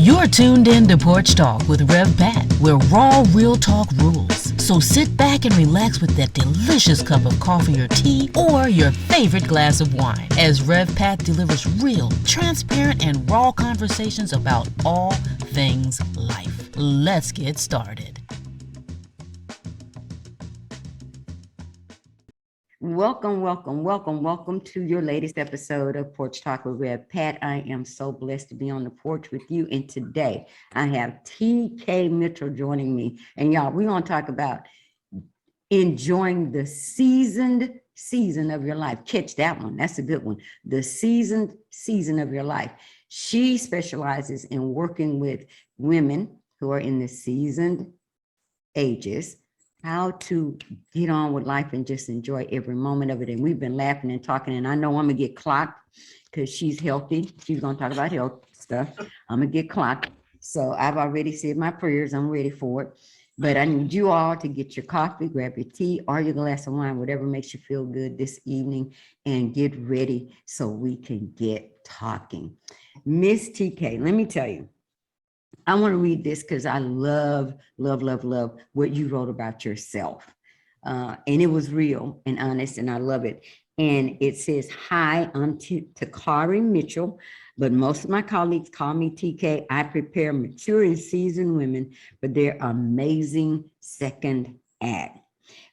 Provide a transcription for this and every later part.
You're tuned in to Porch Talk with Rev Pat, where raw, real talk rules. So sit back and relax with that delicious cup of coffee or tea or your favorite glass of wine as Rev Pat delivers real, transparent, and raw conversations about all things life. Let's get started. Welcome to your latest episode of Porch Talk with Rev Pat. I am so blessed to be on the porch with you. And today I have TK Mitchell joining me. And y'all, we're going to talk about enjoying the seasoned season of your life. Catch that one. That's a good one. The seasoned season of your life. She specializes in working with women who are in the seasoned ages, how to get on with life and just enjoy every moment of it. And we've been laughing and talking, and I know I'm gonna get clocked because she's healthy. She's gonna talk about health stuff. I'm gonna get clocked. So I've already said my prayers. I'm ready for it. But I need you all to get your coffee, grab your tea or your glass of wine, whatever makes you feel good this evening, and get ready so we can get talking. Miss TK, let me tell you, I want to read this because I love what you wrote about yourself. And it was real and honest, and I love it. And it says, "Hi, I'm Takari Mitchell, but most of my colleagues call me TK. I prepare mature and seasoned women for their amazing second act.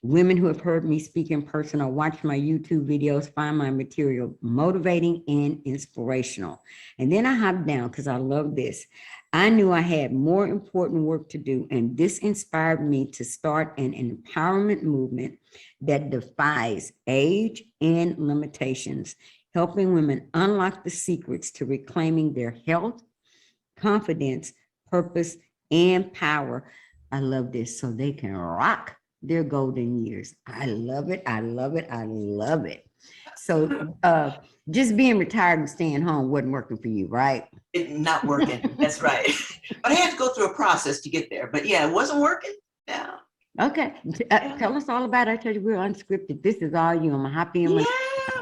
Women who have heard me speak in person or watch my YouTube videos find my material motivating and inspirational." And then I hopped down because I love this. "I knew I had more important work to do, and this inspired me to start an empowerment movement that defies age and limitations, helping women unlock the secrets to reclaiming their health, confidence, purpose, and power." I love this. "So they can rock their golden years." I love it. So just being retired and staying home wasn't working for you, right? Not working. That's right. But I had to go through a process to get there. But yeah, it wasn't working. Yeah. Okay. Tell us all about it. I tell you, we're unscripted. This is all you. I'm happy. Yeah.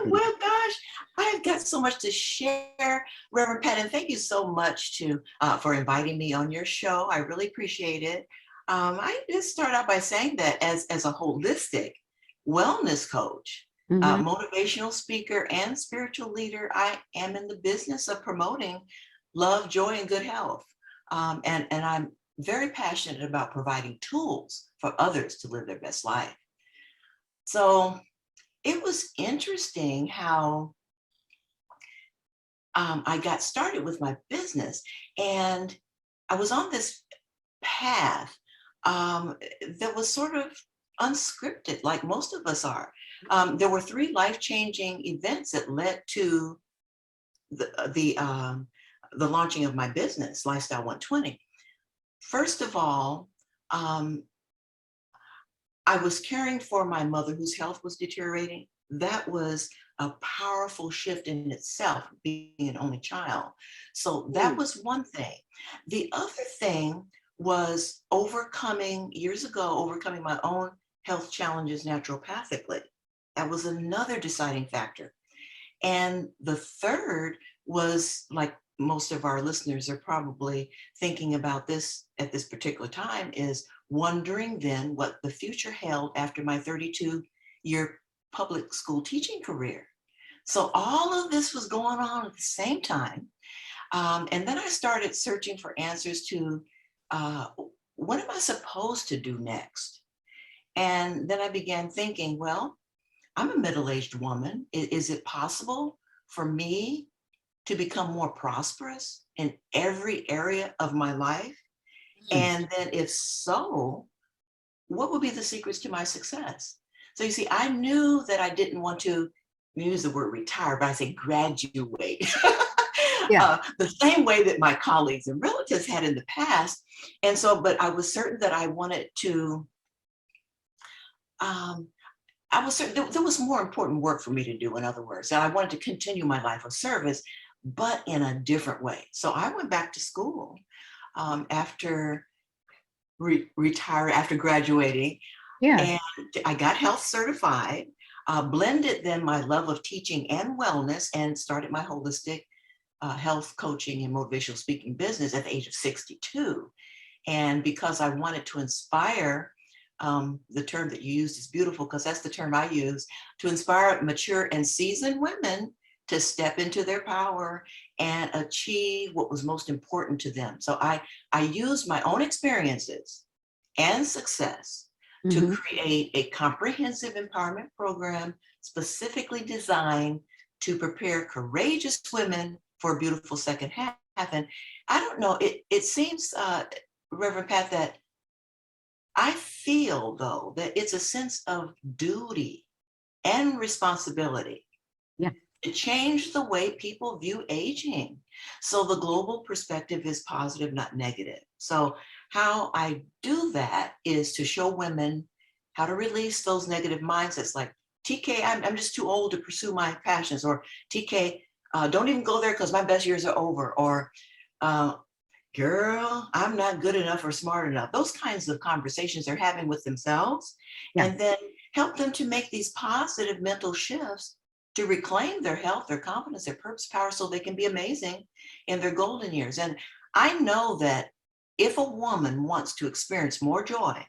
Well, gosh, I've got so much to share, Reverend Pat, and thank you so much for inviting me on your show. I really appreciate it. I just start out by saying that as a holistic wellness coach, motivational speaker, and spiritual leader, I am in the business of promoting love, joy, and good health. And I'm very passionate about providing tools for others to live their best life. So it was interesting how I got started with my business, and I was on this path that was sort of unscripted, like most of us are. There were 3 life-changing events that led to the launching of my business, Lifestyle 120. First of all, I was caring for my mother whose health was deteriorating. That was a powerful shift in itself, being an only child. So that was one thing. The other thing was years ago, overcoming my own health challenges naturopathically. That was another deciding factor. And the third was, like most of our listeners are probably thinking about this at this particular time, is wondering then what the future held after my 32-year public school teaching career. So all of this was going on at the same time. And then I started searching for answers to what am I supposed to do next? And then I began thinking, well, I'm a middle-aged woman. Is it possible for me to become more prosperous in every area of my life? And then if so, what would be the secrets to my success? So you see, I knew that I didn't want to use the word retire, but I say graduate. The same way that my colleagues and relatives had in the past. And so, but I was certain that I wanted to, I was certain there was more important work for me to do, in other words, and I wanted to continue my life of service, but in a different way. So I went back to school after after graduating, and I got health certified, blended then my love of teaching and wellness, and started my holistic health coaching and motivational speaking business at the age of 62. And because I wanted to inspire, the term that you used is beautiful because that's the term I use, to inspire mature and seasoned women to step into their power and achieve what was most important to them. So I used my own experiences and success to create a comprehensive empowerment program specifically designed to prepare courageous women for a beautiful second half. And I don't know, it seems, Reverend Pat, that I feel though that it's a sense of duty and responsibility Yeah. to change the way people view aging. So the global perspective is positive, not negative. So how I do that is to show women how to release those negative mindsets like, TK, I'm just too old to pursue my passions, or TK, don't even go there because my best years are over, or girl, I'm not good enough or smart enough. Those kinds of conversations they're having with themselves, Yeah. and then help them to make these positive mental shifts to reclaim their health, their confidence, their purpose, power, so they can be amazing in their golden years. And I know that if a woman wants to experience more joy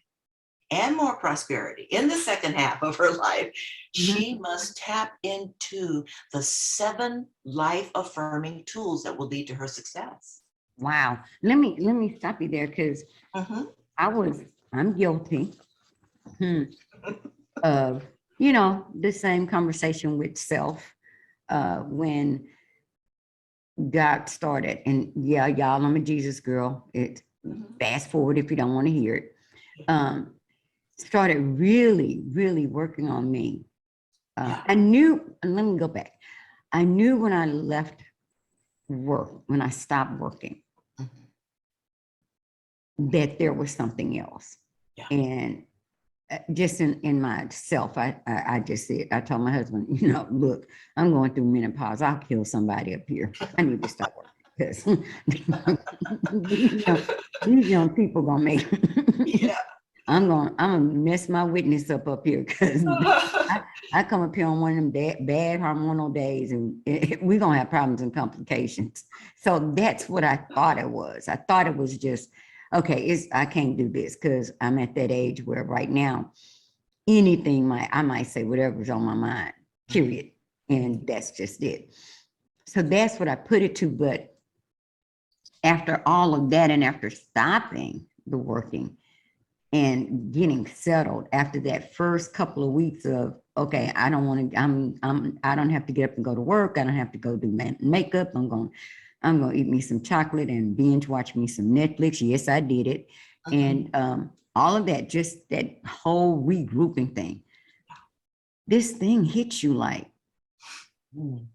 and more prosperity in the second half of her life, she must tap into the 7 life affirming tools that will lead to her success. Wow. Let me stop you there because I'm guilty of, the same conversation with self when God started. And yeah, y'all, I'm a Jesus girl. It fast forward if you don't want to hear it. Started really, really working on me. I knew, and let me go back. I knew when I left work, when I stopped working, that there was something else. Yeah. And just in myself, I just said, I told my husband, look, I'm going through menopause. I'll kill somebody up here. I need to stop working because these young people gonna make. Yeah. I'm gonna mess my witness up here because I come up here on one of them bad hormonal days, and we're gonna have problems and complications. So that's what I thought it was. I thought it was just, okay, I can't do this because I'm at that age where right now anything I might say whatever's on my mind, period. And that's just it. So that's what I put it to. But after all of that, and after stopping the working and getting settled, after that first couple of weeks of, okay, I don't want to, I don't have to get up and go to work. I don't have to go do makeup. I'm going to eat me some chocolate and binge watch me some Netflix. Yes, I did it. And all of that, just that whole regrouping thing. This thing hits you like,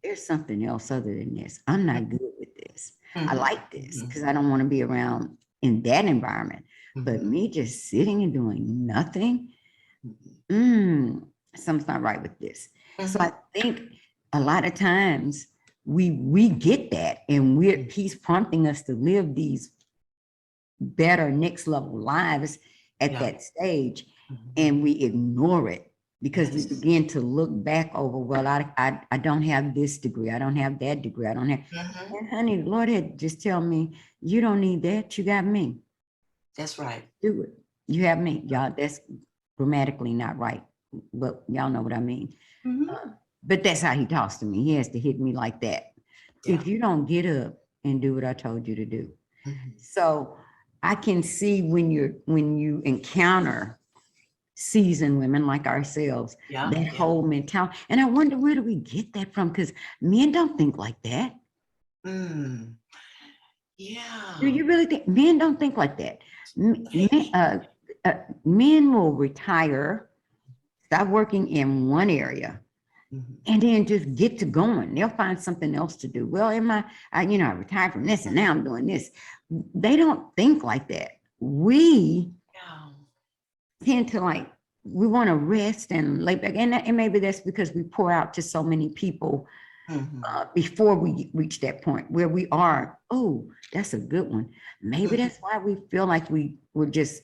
there's something else other than this. I'm not good with this. I like this because I don't want to be around in that environment. But me just sitting and doing nothing, something's not right with this. So I think a lot of times we get that, and he's prompting us to live these better next level lives at that stage, and we ignore it because we begin to look back over, well, I don't have this degree, I don't have that degree, I don't have, and honey, the Lord had just tell me, you don't need that, you got me. That's right. Do it. You have me. Y'all, that's grammatically not right, but y'all know what I mean. But that's how he talks to me. He has to hit me like that. Yeah. If you don't get up and do what I told you to do. So I can see when you encounter seasoned women like ourselves, that whole mentality. And I wonder, where do we get that from? Because men don't think like that. Yeah. Do you really think men don't think like that? Men will retire, stop working in one area, and then just get to going. They'll find something else to do. Well, I retired from this and now I'm doing this. They don't think like that. We tend to we want to rest and lay back. And maybe that's because we pour out to so many people before we reach that point where we are, oh, that's a good one. Maybe that's why we feel like we're just,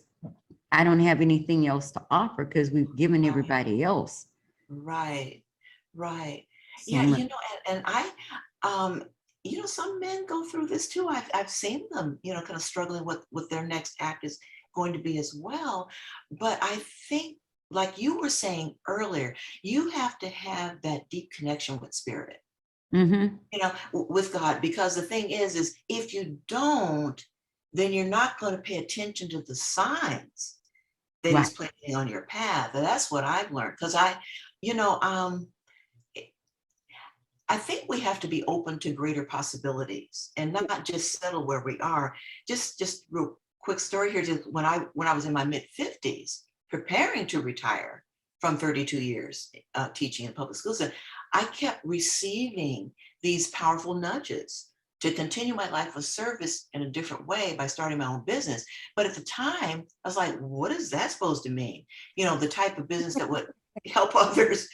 I don't have anything else to offer because we've given everybody else. Right. So Yeah, and I some men go through this too. I've seen them, kind of struggling with what their next act is going to be as well. But I think, like you were saying earlier, you have to have that deep connection with spirit, Mm-hmm. with God, because the thing is if you don't, then you're not going to pay attention to the signs that Right. he's placing on your path. And that's what I've learned. Because you know, I think we have to be open to greater possibilities and not just settle where we are. Just real quick story here. Just when I was in my mid-50s, preparing to retire from 32 years teaching in public schools, I kept receiving these powerful nudges to continue my life of service in a different way by starting my own business. But at the time, I was like, what is that supposed to mean? The type of business that would help others,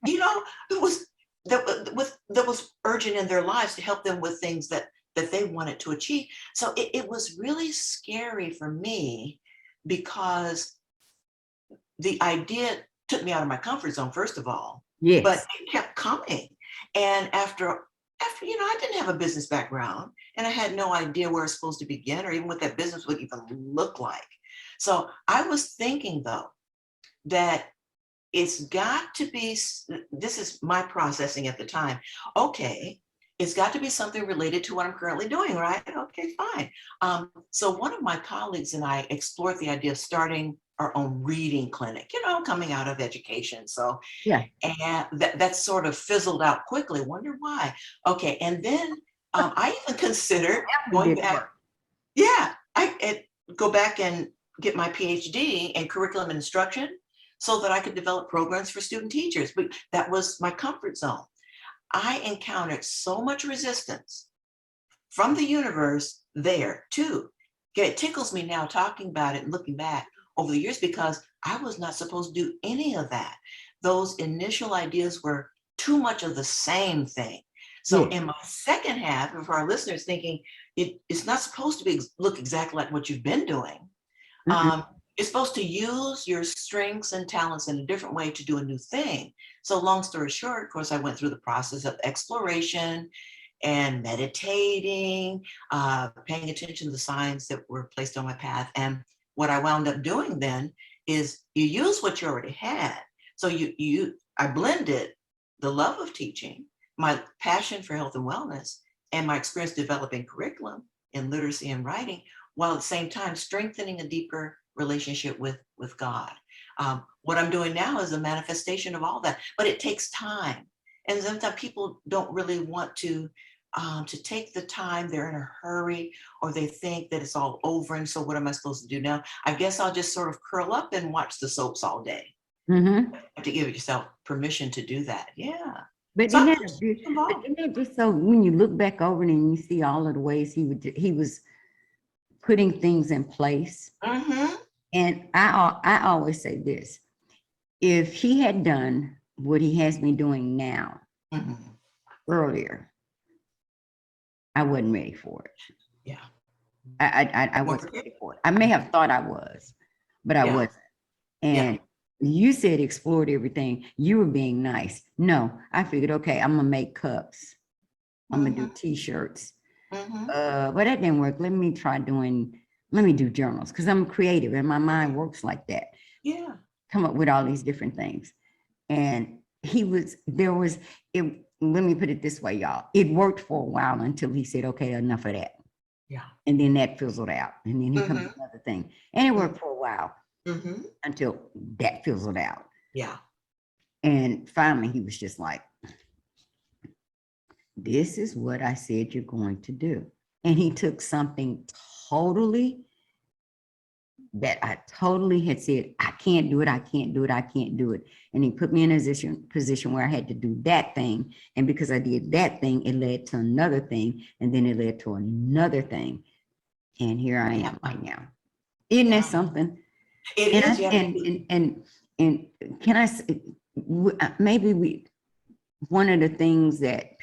it was that was urgent in their lives to help them with things that they wanted to achieve. So it was really scary for me, because the idea took me out of my comfort zone, first of all, but Yes. it kept coming. And after I didn't have a business background, and I had no idea where it's supposed to begin or even what that business would even look like. So I was thinking, though, that it's got to be, this is my processing at the time. Okay, it's got to be something related to what I'm currently doing, right? Okay, fine. So one of my colleagues and I explored the idea of starting our own reading clinic, coming out of education. So, Yeah. and that sort of fizzled out quickly. Wonder why. Okay, and then I even considered We going did back. work. Yeah, go back and get my PhD in curriculum and instruction so that I could develop programs for student teachers. But that was my comfort zone. I encountered so much resistance from the universe there too. It tickles me now talking about it and looking back over the years, because I was not supposed to do any of that. Those initial ideas were too much of the same thing. So Yes. in my second half, of our listeners thinking it's not supposed to look exactly like what you've been doing. Mm-mm. You're supposed to use your strengths and talents in a different way to do a new thing. So long story short, of course, I went through the process of exploration and meditating, paying attention to the signs that were placed on my path. And what I wound up doing then is you use what you already had. So I blended the love of teaching, my passion for health and wellness, and my experience developing curriculum in literacy and writing, while at the same time strengthening a deeper relationship with God. What I'm doing now is a manifestation of all that, but it takes time. And sometimes people don't really want to take the time. They're in a hurry, or they think that it's all over. And so what am I supposed to do now? I guess I'll just sort of curl up and watch the soaps all day. Mm-hmm. You have to give yourself permission to do that. Yeah. But So isn't I that pushed but involved. isn't that just so when you look back over it and you see all of the ways he was putting things in place? Mm-hmm. And I always say this: if he had done what he has me doing now Mm-hmm. earlier, I wasn't ready for it. Yeah. I More wasn't prepared. ready for it. I may have thought I was, but I Yeah. wasn't. Yeah. And you said explored everything. You were being nice. No, I figured, okay, I'm gonna make cups. I'm gonna do Mm-hmm. t-shirts. Mm-hmm. But that didn't work. Let me do journals, because I'm creative and my mind works like that. Yeah. Come up with all these different things. And let me put it this way, y'all. It worked for a while until he said, okay, enough of that. Yeah. And then that fizzled out. And then here comes Mm-hmm. another thing. And it worked for a while Mm-hmm. until that fizzled out. Yeah. And finally he was just like, this is what I said you're going to do. And he took something that I totally had said, I can't do it, I can't do it, I can't do it. And he put me in a position where I had to do that thing. And because I did that thing, it led to another thing. And then it led to another thing. And here I am right now. Isn't that something? It And is. You have to be. and can I say, maybe one of the things that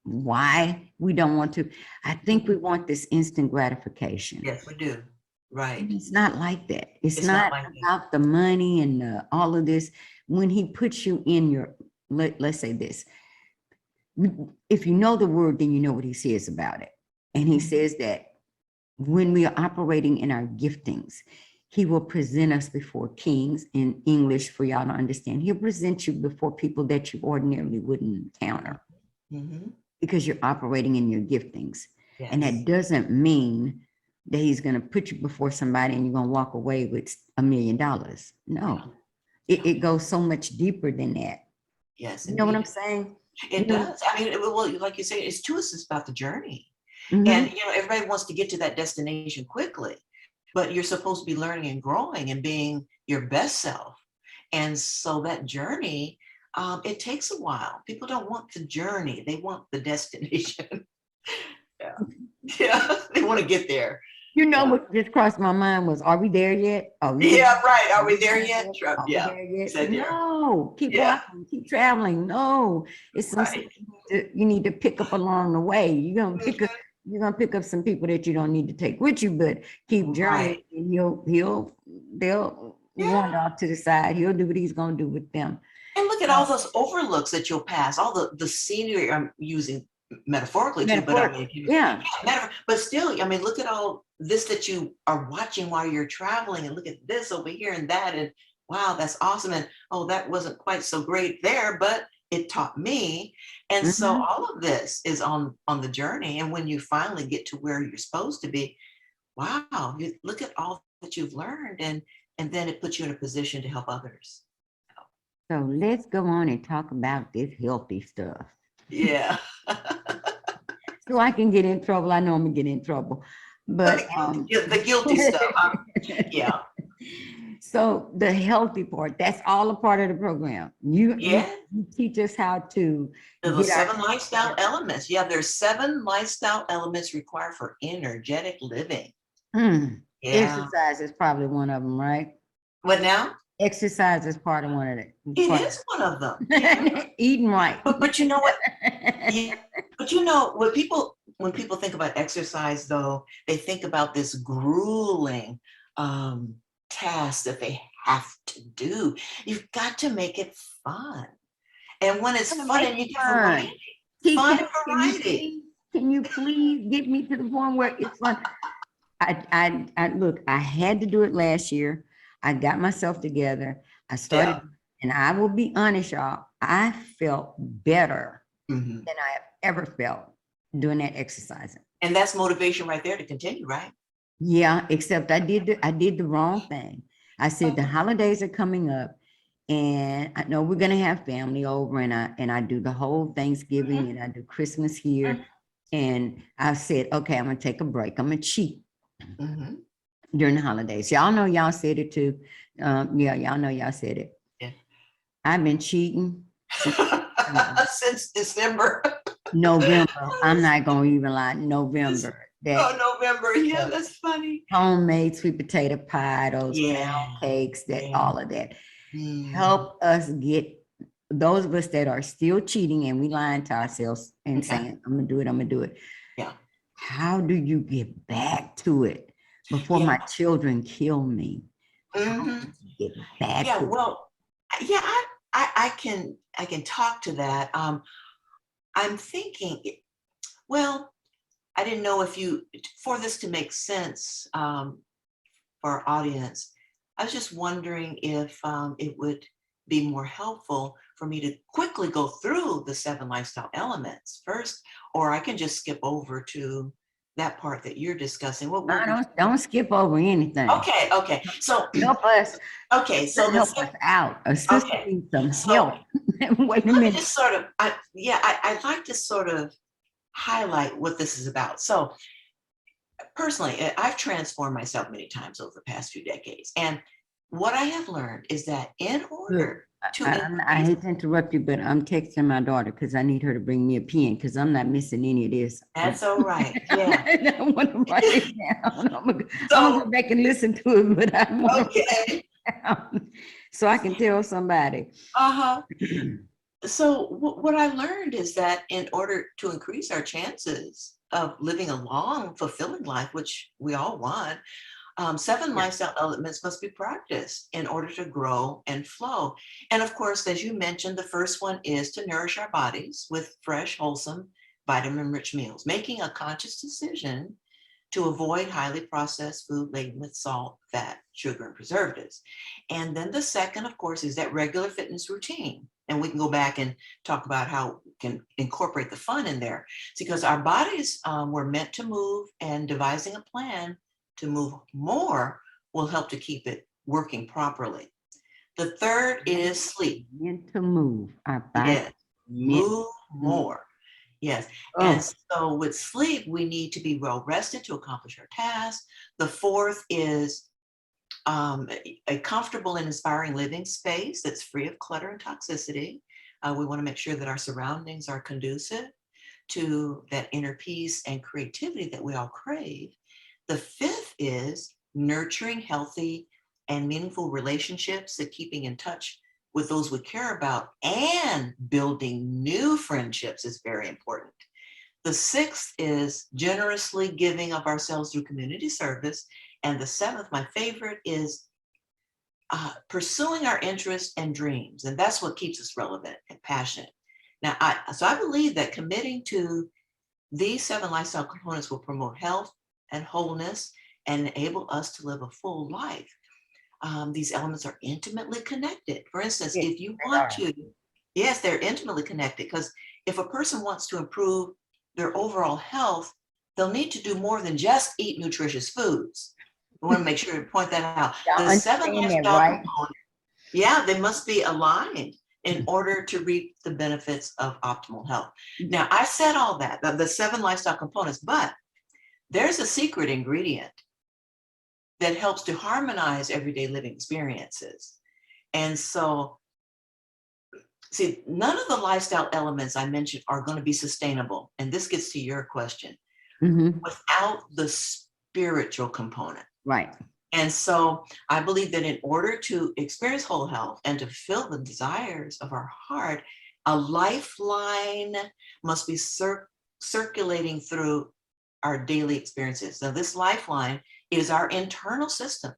why we don't want to, I think we want this instant gratification. Yes, we do. Right. It's not like that. It's It's not not like that. about the money and all of this. When he puts you in let's say this, if you know the word, then you know what he says about it. And he says that when we are operating in our giftings, he will present us before kings, in English for y'all to understand. He'll present you before people that you ordinarily wouldn't encounter because you're operating in your giftings. Yes. And that doesn't mean that he's going to put you before somebody and you're going to walk away with $1 million. No, it goes so much deeper than that. Yes. You know what I'm saying? It does. I mean, well, like you say, it's to us, it's about the journey. Mhm. And, you know, everybody wants to get to that destination quickly, but you're supposed to be learning and growing and being your best self. And so that journey, it takes a while. People don't want the journey. They want the destination. Yeah. They want to get there. You know what just crossed my mind was, are we there yet? Oh, Yeah, right. Are we there yet? Are we Yeah. there yet? Said there. No, keep Yeah. walking, keep traveling. No, it's some stuff you need to pick up along the way. You're gonna pick up some people that you don't need to take with you, but keep journeying. And they'll wander off to the side. He'll do what he's gonna do with them. And look at all those overlooks that you'll pass, all the scenery. I'm using metaphorically too, but I mean, but still, I mean, look at all this that you are watching while you're traveling, and look at this over here and that, and wow, that's awesome. And oh, that wasn't quite so great there, but it taught me. And so all of this is on the journey. And when you finally get to where you're supposed to be, wow, you look at all that you've learned, and then it puts you in a position to help others. So let's go on and talk about this healthy stuff. Yeah. So I can get in trouble. I know I'm gonna get in trouble, but the guilty stuff. Yeah. So the healthy part, that's all a part of the program. You teach us how to the 7 lifestyle elements. Yeah, there's 7 lifestyle elements required for energetic living. Exercise is probably one of them, right? What now? Exercise is part of one of it. It is one of them. Yeah. Eating right. But you know what? But you know, when people think about exercise, though, they think about this grueling task that they have to do. You've got to make it fun. And when it's fun and you get variety, fun and variety. Can you please get me to the point where it's fun? I look, I had to do it last year. I got myself together. I started, and I will be honest, y'all, I felt better than I have ever felt doing that exercising. And that's motivation right there to continue, right? Yeah, except I did the wrong thing. I said the holidays are coming up, and I know we're gonna have family over, and I do the whole Thanksgiving and I do Christmas here. And I said, okay, I'm gonna take a break. I'm gonna cheat during the holidays. Y'all know y'all said it too. Yeah, y'all know y'all said it. Yeah. I've been cheating since December. November. I'm not gonna even lie. November. November. Yeah, that's funny. Homemade sweet potato pie, those pound cakes, all of that. Help us get those of us that are still cheating and we lying to ourselves and saying, I'm gonna do it. Yeah. How do you get back to it before my children kill me? Get back to well, yeah, I can talk to that. I'm thinking, well, I didn't know if for this to make sense for our audience, I was just wondering if it would be more helpful for me to quickly go through the 7 lifestyle elements first, or I can just skip over to that part that you're discussing. Don't skip over anything. Okay. So help us. Okay, so help us out. Assist me some help. Wait a minute. Just sort of, I'd like to sort of highlight what this is about. So personally, I've transformed myself many times over the past few decades. And what I have learned is that in order I hate to interrupt you, but I'm texting my daughter because I need her to bring me a pen because I'm not missing any of this. That's all right. Yeah. I want to write it down. I'm gonna go back and listen to it, but I want to write it down so I can tell somebody. So what I learned is that in order to increase our chances of living a long, fulfilling life, which we all want, Seven lifestyle elements must be practiced in order to grow and flow. And of course, as you mentioned, the first one is to nourish our bodies with fresh, wholesome, vitamin-rich meals, making a conscious decision to avoid highly processed food laden with salt, fat, sugar, and preservatives. And then the second, of course, is that regular fitness routine. And we can go back and talk about how we can incorporate the fun in there. It's because our bodies were meant to move, and devising a plan to move more will help to keep it working properly. The third is sleep. Meant to move. Our body Yes, move more. Yes. And so with sleep, we need to be well rested to accomplish our tasks. The fourth is a comfortable and inspiring living space that's free of clutter and toxicity. We want to make sure that our surroundings are conducive to that inner peace and creativity that we all crave. The fifth is nurturing healthy and meaningful relationships, that keeping in touch with those we care about and building new friendships is very important. The sixth is generously giving of ourselves through community service. And the seventh, my favorite, is pursuing our interests and dreams. And that's what keeps us relevant and passionate. Now, I believe that committing to these 7 lifestyle components will promote health and wholeness and enable us to live a full life. These elements are intimately connected. For instance, Yes, if you they want are. to, yes, they're intimately connected, because if a person wants to improve their overall health, they'll need to do more than just eat nutritious foods. We want to make sure to point that out. Y'all The 7 understand that, lifestyle right? components, yeah, they must be aligned in order to reap the benefits of optimal health. Now, I said all that, the 7 lifestyle components, but there's a secret ingredient that helps to harmonize everyday living experiences. And so, see, none of the lifestyle elements I mentioned are going to be sustainable. And this gets to your question, without the spiritual component. Right. And so I believe that in order to experience whole health and to fulfill the desires of our heart, a lifeline must be circulating through our daily experiences. Now, this lifeline is our internal system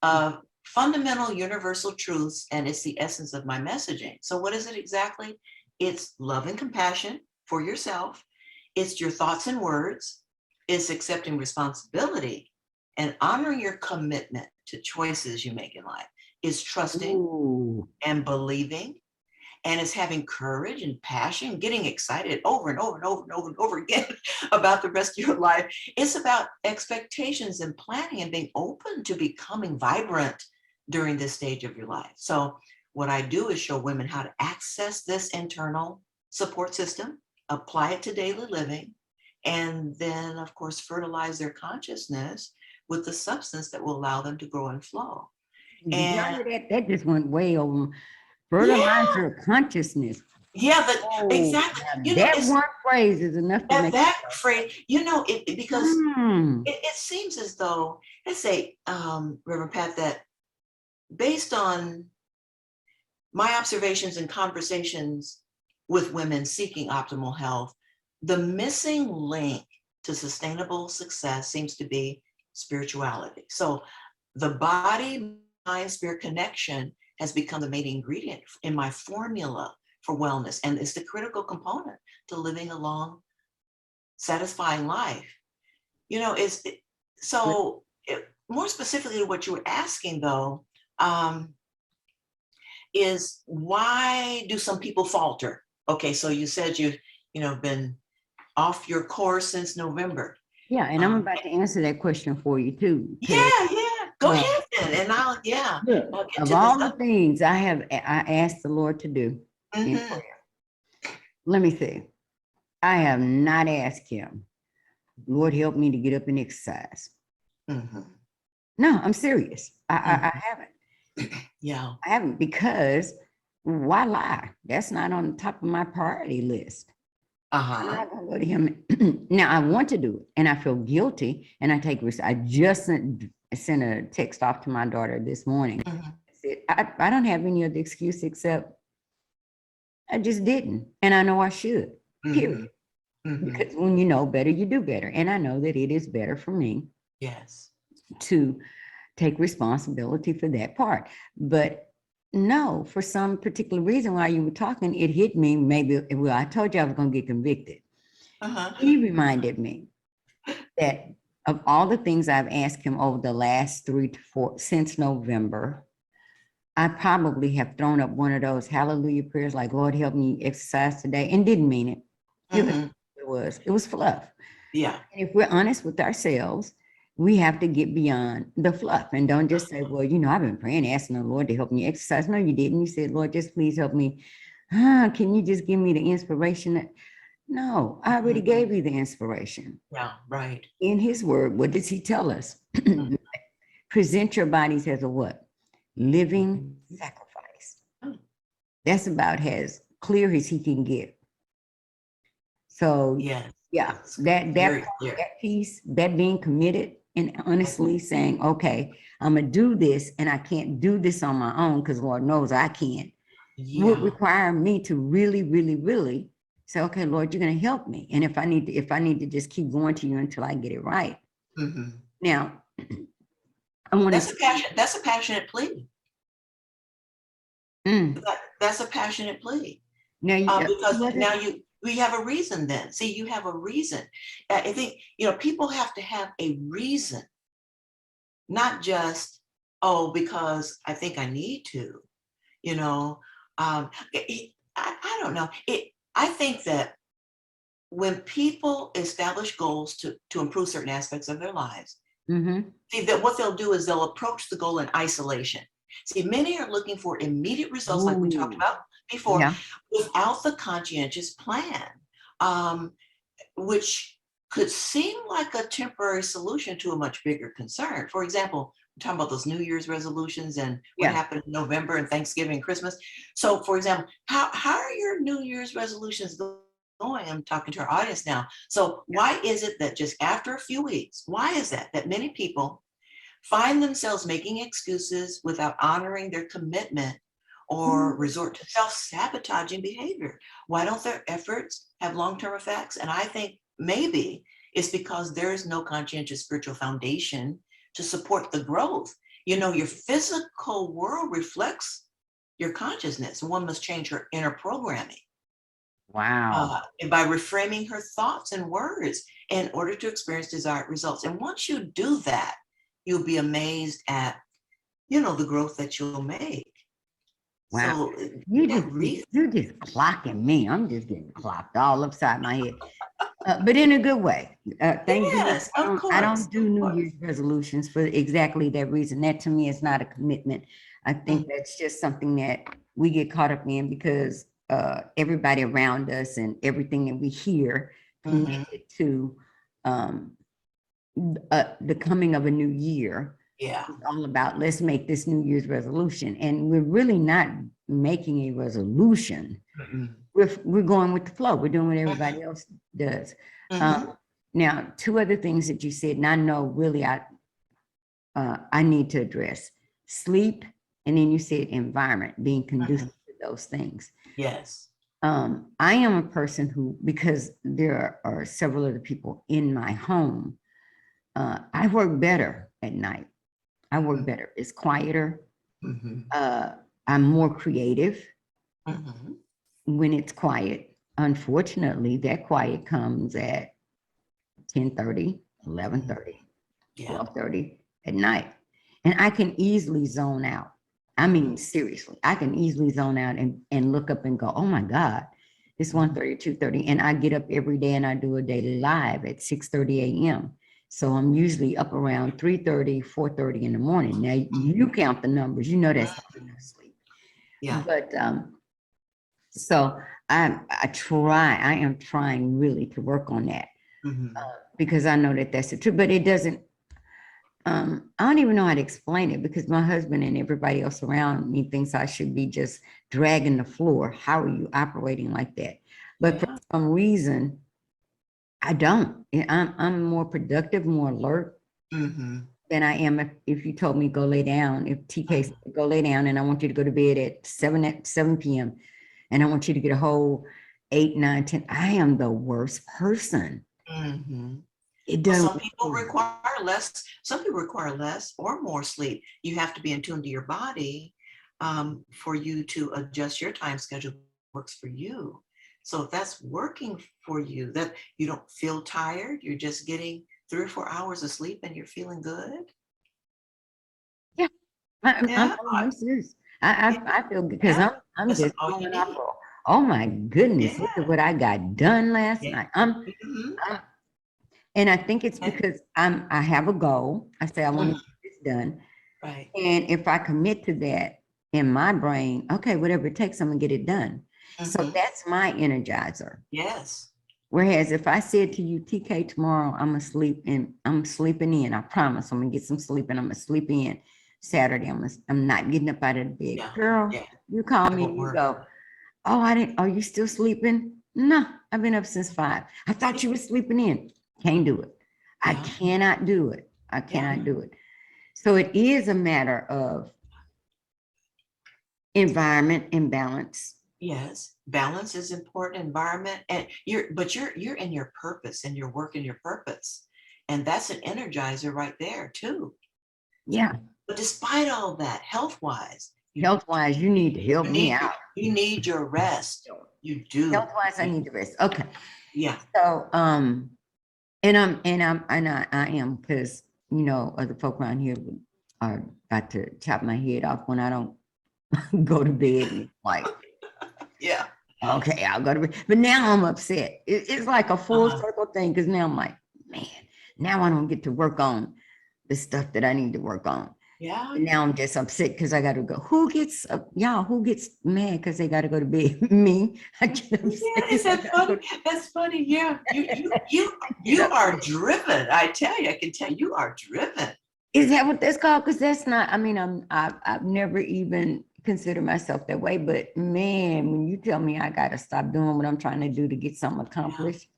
of fundamental universal truths, and it's the essence of my messaging. So what is it exactly? It's love and compassion for yourself. It's your thoughts and words. It's accepting responsibility and honoring your commitment to choices you make in life. It's trusting and believing, and it's having courage and passion, getting excited over and over and over and over and over again about the rest of your life. It's about expectations and planning and being open to becoming vibrant during this stage of your life. So what I do is show women how to access this internal support system, apply it to daily living, and then, of course, fertilize their consciousness with the substance that will allow them to grow and flow. And that just went way over. Fertilizer consciousness. yeah, but exactly. You know, That it's one phrase is enough to make that phrase, you know, because it seems as though, let's say, Reverend Pat, that based on my observations and conversations with women seeking optimal health, the missing link to sustainable success seems to be spirituality. So the body, mind, spirit connection has become the main ingredient in my formula for wellness. And it's the critical component to living a long, satisfying life. You know, more specifically to what you were asking though, is why do some people falter? Okay, so you said you've been off your course since November. Yeah, and I'm about to answer that question for you too. Yeah. Go ahead then, and I'll get of all the things I asked the Lord to do in prayer. Let me see. I have not asked him, Lord, help me to get up and exercise. No, I'm serious. I haven't. Yeah. I haven't, because why lie? That's not on the top of my priority list. I'm not gonna go to him. Now I want to do it and I feel guilty and I take risk. I just sent a text off to my daughter this morning. I said, I don't have any other excuse except I just didn't. And I know I should, period. Because when you know better, you do better. And I know that it is better for me. Yes. to take responsibility for that part. But no, for some particular reason while you were talking, it hit me. Maybe, well, I told you I was going to get convicted. He reminded me that of all the things I've asked him over the last 3 to 4, since November, I probably have thrown up one of those hallelujah prayers like, Lord, help me exercise today, and didn't mean it. It was fluff. Yeah. And if we're honest with ourselves, we have to get beyond the fluff and don't just say, well, you know, I've been praying, asking the Lord to help me exercise. No, you didn't. You said, Lord, just please help me. Can you just give me the inspiration? No, I already gave you the inspiration. Yeah, right. In his word, what does he tell us? Present your bodies as a what? Living sacrifice. That's about as clear as he can get. So Yes. yeah, that piece, that being committed and honestly saying, okay, I'm gonna do this, and I can't do this on my own because Lord knows I can't. Would require me to really, really, really say, okay, Lord, you're gonna help me. And if I need to just keep going to you until I get it right. Now, I want to. That's a passionate plea. That's a passionate plea. Now, because now we have a reason then. See, you have a reason. I think, you know, people have to have a reason, not just, oh, because I think I need to, you know. I don't know. I think that when people establish goals to improve certain aspects of their lives, see, that what they'll do is they'll approach the goal in isolation. See, many are looking for immediate results, like we talked about before, without the conscientious plan, which could seem like a temporary solution to a much bigger concern. For example, we're talking about those New Year's resolutions and what happened in November and Thanksgiving and Christmas. So, for example, how are your New Year's resolutions going? I'm talking to our audience now. So why is it that just after a few weeks, why is that many people find themselves making excuses without honoring their commitment or resort to self-sabotaging behavior? Why don't their efforts have long-term effects? And I think maybe it's because there is no conscientious spiritual foundation to support the growth. You know, your physical world reflects your consciousness, and one must change her inner programming. And by reframing her thoughts and words in order to experience desired results. And once you do that, you'll be amazed at, you know, the growth that you'll make. Wow. So you're just clocking me. I'm just getting clocked all upside my head. But in a good way. Thank goodness. I don't do New Year's resolutions for exactly that reason. That to me is not a commitment. I think that's just something that we get caught up in because everybody around us and everything that we hear connected to the coming of a new year. It's all about, let's make this New Year's resolution. And we're really not making a resolution. We're going with the flow. We're doing what everybody else does. Now, two other things that you said, and I know really I need to address: sleep, and then you said environment, being conducive to those things. Yes. I am a person who, because there are several other people in my home, I work better at night. I work better. It's quieter. I'm more creative when it's quiet. Unfortunately, that quiet comes at 10:30, 11:30, 12:30 at night. And I can easily zone out. I mean, seriously, I can easily zone out and look up and go, oh my God, it's 1:30, 2:30. And I get up every day and I do a daily live at 6:30 a.m. So I'm usually up around 3:30, 4:30 in the morning. Now you count the numbers, you know that's not enough sleep. But so I am trying really to work on that because I know that that's the truth, but it doesn't, I don't even know how to explain it because my husband and everybody else around me thinks I should be just dragging the floor. How are you operating like that? But for some reason, I don't. I'm more productive, more alert than I am if you told me go lay down. If TK said, go lay down and I want you to go to bed at 7 p.m. and I want you to get a whole 8, 9, 10. I am the worst person. It Well, doesn't. some people require less, some people require less or more sleep. You have to be in tune to your body for you to adjust your time schedule works for you. So if that's working for you, that you don't feel tired, you're just getting 3 or 4 hours of sleep and you're feeling good. Yeah, Yeah, I'm serious. I feel good because yeah, I'm that's just all you going off. need. Oh my goodness, look at Yeah, what I got done last yeah. night. Mhm, I'm and I think it's and- because I have a goal. I say I want to mhm, get this done. right. And if I commit to that in my brain, okay, whatever it takes, I'm gonna get it done. So Mhm, that's my energizer. yes. Whereas if I said to you, TK, tomorrow I'm gonna sleep and I'm sleeping in, I promise I'm gonna get some sleep and I'm gonna sleep in. Saturday, I'm not getting up out of the bed. Yeah, Girl, yeah. you call It me won't and you work. go, oh, I didn't, are you still sleeping? No, I've been up since 5. I thought you were sleeping in. Can't do it. I Yeah, cannot do it. I yeah. cannot do it. So it is a matter of environment and balance. Yes, balance is important, environment, and you're in your purpose and you're working your purpose. And that's an energizer right there too. Yeah. But despite all that, health-wise, Health wise, you need to help you me need out. you need your rest. You Health do. wise, I need to rest. Okay. Yeah. So, I am because, other folk around here are about to chop my head off when I don't go to bed. And it's like, Yeah. okay, I'll go to bed. But now I'm upset. It's like a full Uh-huh. circle thing because now I'm like, man, now I don't get to work on the stuff that I need to work on. Yeah. And now I'm just upset because I got to go. Who gets mad because they got to go to bed? Me. I get upset Yeah, 'cause is I that gotta funny? go That's funny. Yeah. I get You are upset. driven. I tell you, I can tell you are driven. Is that what that's called? Because that's not, I mean, I've never even considered myself that way. But man, when you tell me I got to stop doing what I'm trying to do to get something Yeah. accomplished,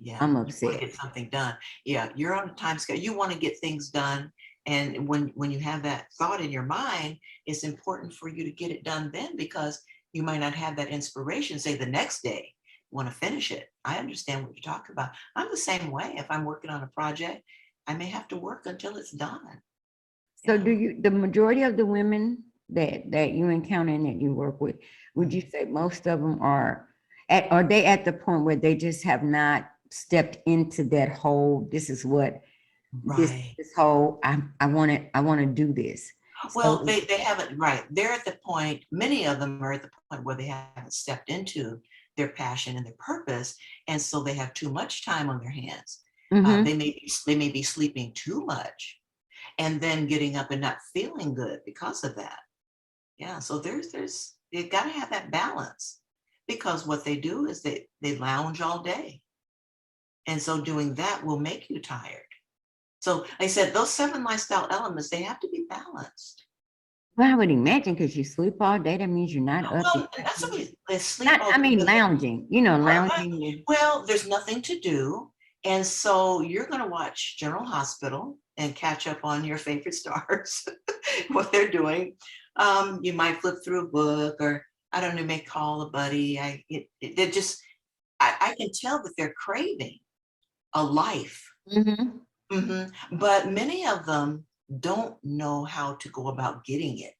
Yeah, I'm you want to upset. get something done. Yeah, you're on a time scale. You want to get things done. And when you have that thought in your mind, it's important for you to get it done then because you might not have that inspiration, say the next day, want to finish it. I understand what you're talking about. I'm the same way. If I'm working on a project, I may have to work until it's done. So Yeah. the majority of the women that you encounter and that you work with, would you Mhm. say most of them are they at the point where they just have not stepped into that whole, this is what Right. this whole, I want to do this. Well, So they haven't, right. They're at the point, many of them are at the point where they haven't stepped into their passion and their purpose. And so they have too much time on their hands. mhm. They may be sleeping too much and then getting up and not feeling good because of that. Yeah. So you got to have that balance because what they do is they lounge all day. And so doing that will make you tired. So I said those 7 lifestyle elements, they have to be balanced. Well, I would imagine because you sleep all day, that means you're not up. Well, not somebody they sleep Not, all I day, mean, but lounging, lounging. well, there's nothing to do. And so you're going to watch General Hospital and catch up on your favorite stars, what they're doing. You might flip through a book or I don't know, may call a buddy. They're just, I can tell that they're craving a life. Mhm. But many of them don't know how to go about getting it.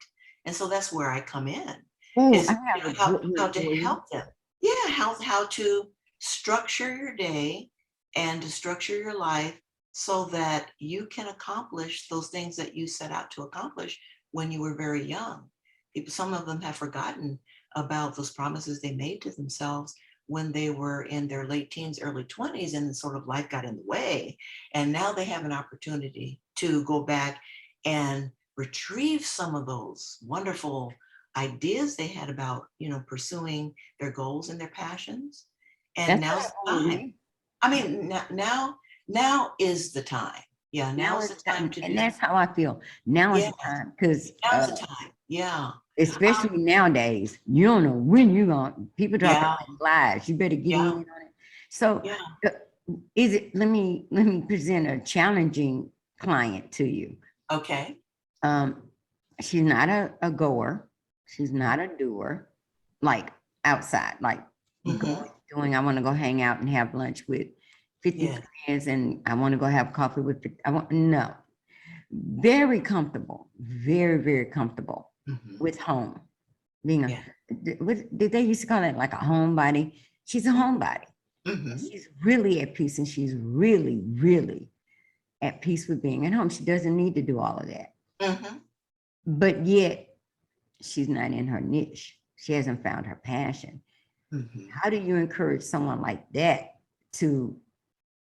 And so that's where I come in, Oh, I is have a how, good one how to for you. help them. Yeah, how to structure your day and to structure your life so that you can accomplish those things that you set out to accomplish when you were very young. People, some of them have forgotten about those promises they made to themselves when they were in their late teens, early 20s, and sort of life got in the way. And now they have an opportunity to go back and retrieve some of those wonderful ideas they had about, pursuing their goals and their passions. And That's what now's the happened with time. me. I mean, now is the time. Yeah, Now now's is the the time time, to and do. that's how I feel. Now is Yeah, the time because, now's the time. Yeah. Um, especially nowadays, you don't know when you're going. People dropping yeah, like flies. You better get in yeah, on it. So, yeah. uh, is it? Let me present a challenging client to you. Okay. Um, she's not a goer. She's not a doer. Like outside, like Hmm. going doing. I want to go hang out and have lunch with 50 Yeah. friends and I want to go have coffee with, no. Very comfortable, very, very comfortable Mhm. with home. Being a, Yeah. what did they used to call it, like a homebody? She's a homebody. Mhm. She's really at peace and she's really, really at peace with being at home. She doesn't need to do all of that. Mhm. But yet she's not in her niche. She hasn't found her passion. Mhm. How do you encourage someone like that to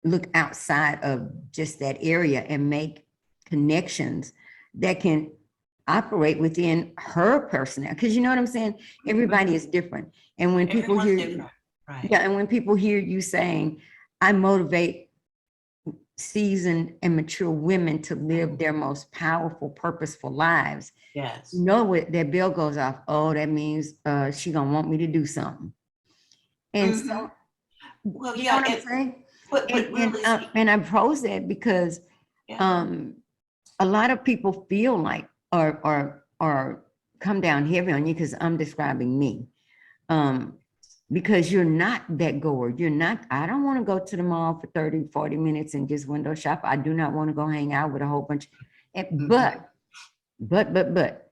look outside of just that area and make connections that can operate within her personality? Because you know what I'm saying? Everybody is different. And when people Everyone's hear, different. Right. yeah, and when people hear you saying, I motivate seasoned and mature women to live their most powerful, purposeful lives, Yes. you know what that bell goes off. Oh, that means she gonna want me to do something. And Mhm. so, Well, you know yeah, what I'm saying? but really speaking, And I pose that because yeah. um, a lot of people feel like or come down heavy on you because I'm describing me. Because you're not that goer. You're not, I don't want to go to the mall for 30, 40 minutes and just window shop. I do not want to go hang out with a whole bunch. Mhm. But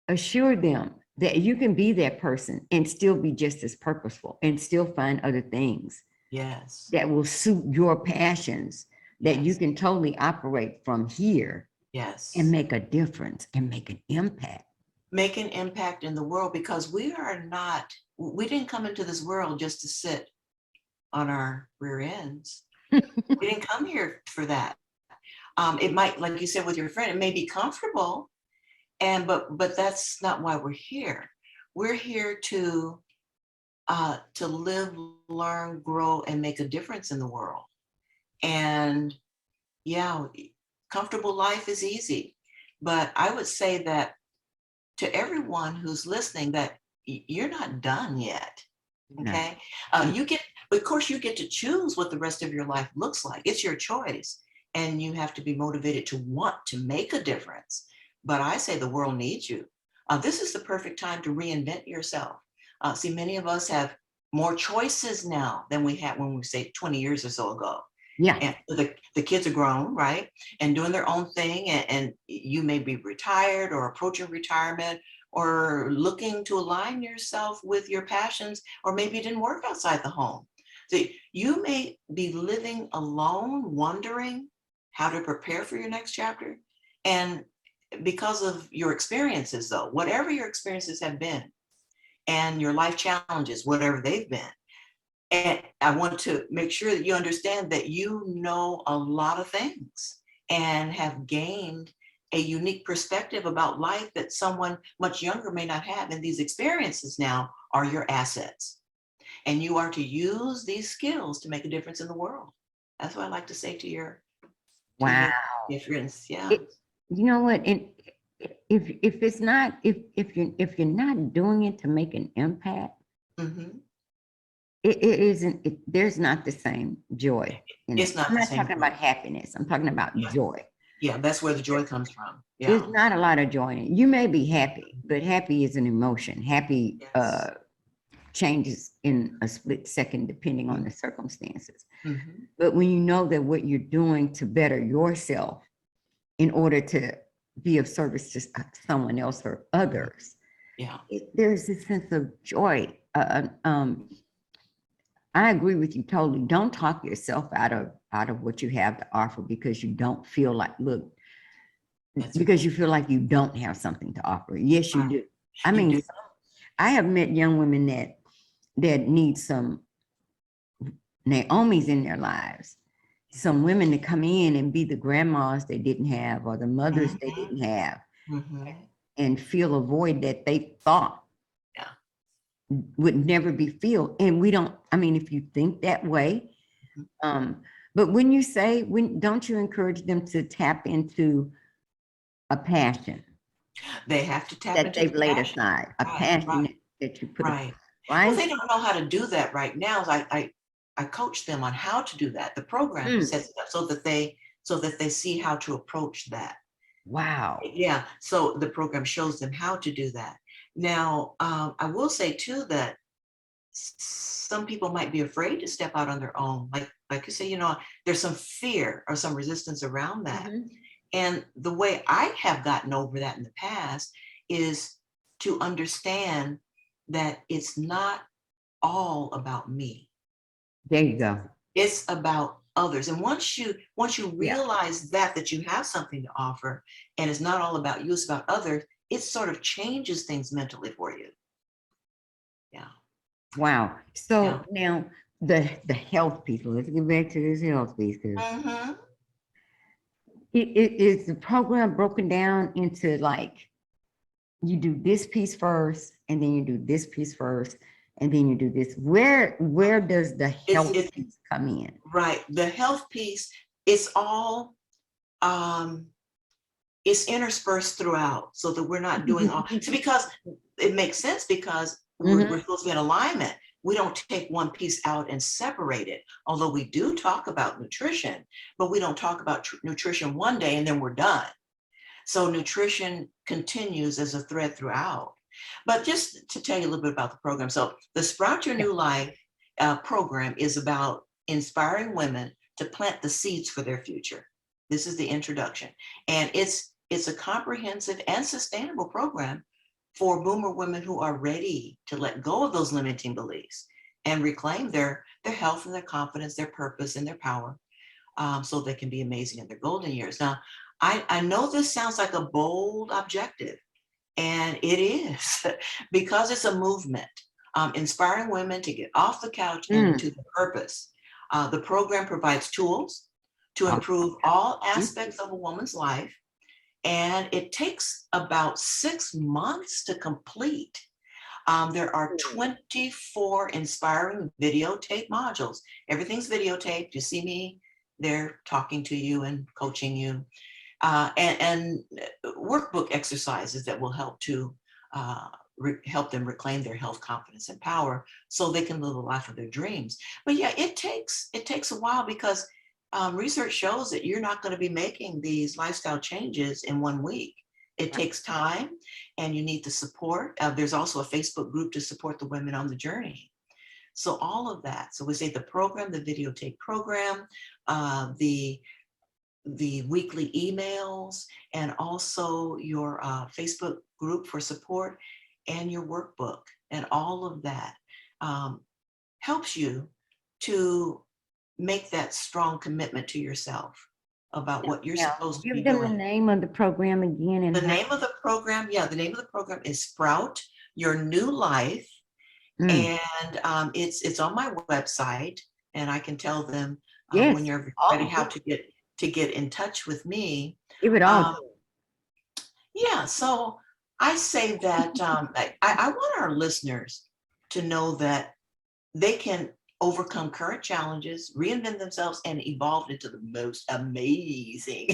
assure them that you can be that person and still be just as purposeful and still find other things Yes. that will suit your passions, that you Yes. can totally operate from here and Yes. make a difference and make an impact. Make an impact in the world because we didn't come into this world just to sit on our rear ends. We didn't come here for that. It might, like you said with your friend, it may be comfortable, but that's not why we're here. We're here to live, learn, grow, and make a difference in the world. And yeah, comfortable life is easy, but I would say that to everyone who's listening, that you're not done yet. No. Okay, you get, of course, you get to choose what the rest of your life looks like. It's your choice, and you have to be motivated to want to make a difference. But I say the world needs you. This is the perfect time to reinvent yourself. See, many of us have more choices now than we had when we say 20 years or so ago. Yeah. And the kids are grown, right? And doing their own thing. And you may be retired or approaching retirement or looking to align yourself with your passions, or maybe it didn't work outside the home. See, you may be living alone, wondering how to prepare for your next chapter. And because of your experiences, though, whatever your experiences have been, and your life challenges, whatever they've been, and I want to make sure that you understand that you know a lot of things and have gained a unique perspective about life that someone much younger may not have. And these experiences now are your assets. And you are to use these skills to make a difference in the world. That's what I like to say to Wow. your friends. Yeah. It, you know what? And if it's not, if you're not doing it to make an impact, Hmm. it isn't, there's not the same joy in It's it. not I'm the not same talking joy. about happiness. I'm talking about Yeah. joy. Yeah. That's where the joy comes from. There's Yeah. not a lot of joy in it. You may be happy, but happy is an emotion. Happy Yes. changes in a split second depending on the circumstances. Mm-hmm. But when you know that what you're doing to better yourself in order to be of service to someone else or others, Yeah. there's this sense of joy. I agree with you totally. Don't talk yourself out of what you have to offer because you don't feel like, look, That's because you feel like you don't have something to offer. Yes, you right. do. I You mean, do. I have met young women that need some Naomi's in their lives, some women to come in and be the grandmas they didn't have or the mothers they Mm-hmm. didn't have Mm-hmm. and fill a void that they thought Yeah. would never be filled. And we don't, I mean, if you think that way, but when you say, when don't you encourage them to tap into a passion They have to tap that into they've the laid passion. aside, a Right, right, passion that you put aside, right. Well, right? they don't know how to do that right now. So I coach them on how to do that. The program Mm, sets it up so that they see how to approach that. wow. Yeah. So the program shows them how to do that. Now, I will say too that some people might be afraid to step out on their own. Like you say, there's some fear or some resistance around that. Mhm. And the way I have gotten over that in the past is to understand that it's not all about me. There you go. It's about others. And once you Yeah. realize that you have something to offer and it's not all about you, it's about others, it sort of changes things mentally for you. Yeah. Wow. Yeah. So now the health piece. Let's get back to this health piece, because Mm-hmm. it is the program broken down into like you do this piece first, and then you do this piece first, and then you do this. Where does the health It's piece come in? right. The health piece, it's all um it's interspersed throughout so that we're not doing all. So because it makes sense, because we're Mhm. supposed to be in alignment. We don't take one piece out and separate it. Although we do talk about nutrition, but we don't talk about nutrition one day and then we're done. So nutrition continues as a thread throughout. But just to tell you a little bit about the program. So the Sprout Your Yeah. New Life program is about inspiring women to plant the seeds for their future. This is the introduction. And it's a comprehensive and sustainable program for boomer women who are ready to let go of those limiting beliefs and reclaim their health and their confidence, their purpose and their power, so they can be amazing in their golden years. Now, I know this sounds like a bold objective, and it is because it's a movement, inspiring women to get off the couch and Mm. into the purpose. The program provides tools to Oh, improve all mhm. aspects of a woman's life, and it takes about 6 months to complete. There are 24 inspiring videotape modules. Everything's videotaped. You see me there talking to you and coaching you, and workbook exercises that will help to help them reclaim their health, confidence, and power so they can live the life of their dreams. But yeah, it takes a while, because research shows that you're not going to be making these lifestyle changes in 1 week. It takes time, and you need the support. There's also a Facebook group to support the women on the journey. So all of that. So we say the program, the videotape program, the weekly emails, and also your Facebook group for support, and your workbook, and all of that um, helps you to make that strong commitment to yourself about what you're Now, supposed to be give them the doing. name of the program again and The how. name of the program, the name of the program is Sprout Your New Life, Mm. and it's on my website, and I can tell them when Yes. you're ready Oh, how to get in touch with me. give it all. Um, yeah, so I say that I want our listeners to know that they can overcome current challenges, reinvent themselves, and evolve into the most amazing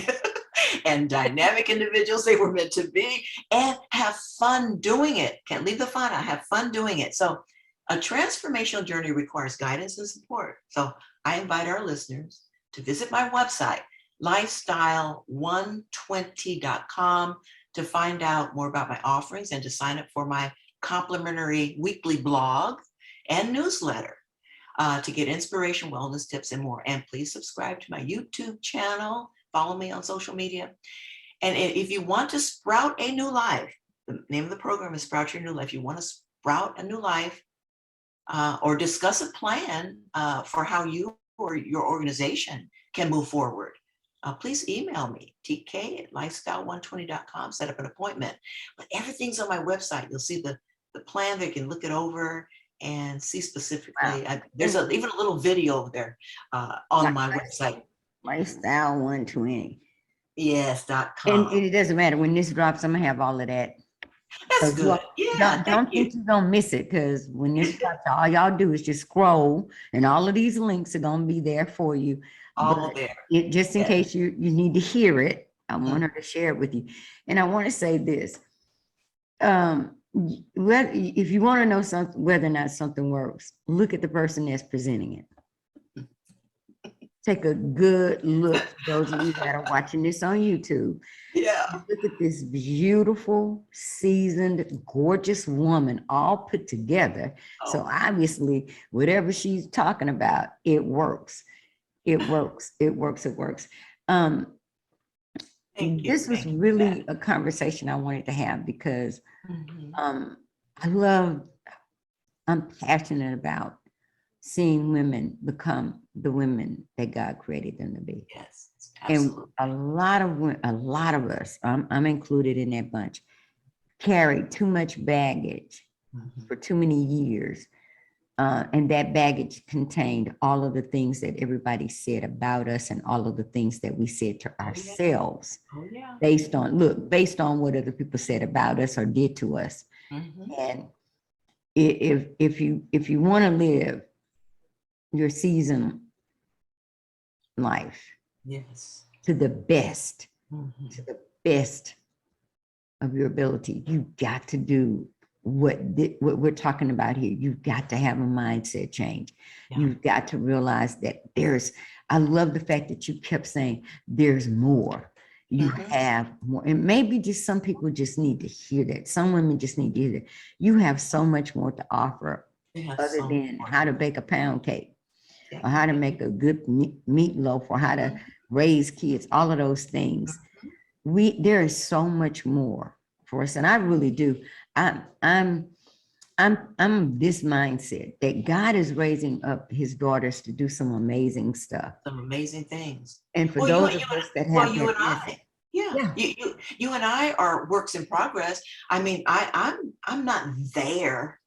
and dynamic individuals they were meant to be, and have fun doing it. Can't leave the fun. I have fun doing it. So a transformational journey requires guidance and support. So I invite our listeners to visit my website, lifestyle120.com, to find out more about my offerings and to sign up for my complimentary weekly blog and newsletter, to get inspiration, wellness tips, and more. And please subscribe to my YouTube channel. Follow me on social media. And if you want to sprout a new life, the name of the program is Sprout Your New Life. You want to sprout a new life, or discuss a plan for how you or your organization can move forward, please email me, tk@lifestyle120.com, set up an appointment. But everything's on my website. You'll see the plan. They can look it over and see Wow. specifically. There's even a little video over there on my website. Lifestyle 120. Yes, And .com. it doesn't matter when this drops, I'm gonna have all of that. So That's good. Yeah, thank don't you. think you're gonna miss it, because when this drops, all y'all do is just scroll, and all of these links are gonna be there for you. All But there. just in Yes. case you need to hear it, I want her to share it with you. And I want to say this. If you want to know something, whether or not something works, look at the person that's presenting it. take a good look, those of you that are watching this on YouTube. Yeah. Look at this beautiful, seasoned, gorgeous woman all put together. So Oh, obviously, whatever she's talking about, it works. It works. It works. It works. Um, thank you. this was Thank you for really that. a conversation I wanted to have because Mhm. I I'm passionate about seeing women become the women that God created them to be. Yes, And absolutely. a lot of us, I'm included in that bunch, carried too much baggage Mhm. for too many years. And that baggage contained all of the things that everybody said about us and all of the things that we said to Oh, yeah. ourselves Oh, yeah. based on what other people said about us or did to us. Mhm. And if you want to live your season life Yes. to the best, to Mhm. the best of your ability, you got to do what we're talking about here. You've got to have a mindset change. Yeah. You've got to realize that I love the fact that you kept saying there's more. You Mhm. have more. And maybe just some people just need to hear that. Some women just need to hear that. You have so much more to offer Yes, other so than how to bake a pound cake yeah. or how to make a good meatloaf or how to raise kids, all of those things. There is so much more for us. And I really do. I, I'm, I'm this mindset that God is raising up his daughters to do some amazing stuff. Some amazing things. And for Well, those of us that have you and that message, I, yeah, yeah. you and I are works in progress. I mean, I'm not there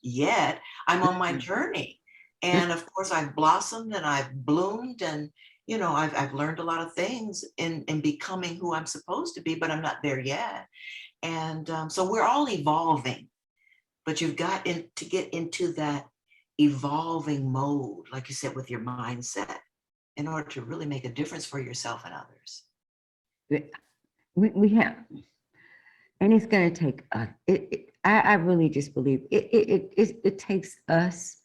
yet. I'm on my journey, and of course, I've blossomed and I've bloomed, and I've learned a lot of things in becoming who I'm supposed to be, but I'm not there yet. And so we're all evolving, but you've got to get into that evolving mode, like you said, with your mindset in order to really make a difference for yourself and others. We have, and it's going to take I really just believe it takes us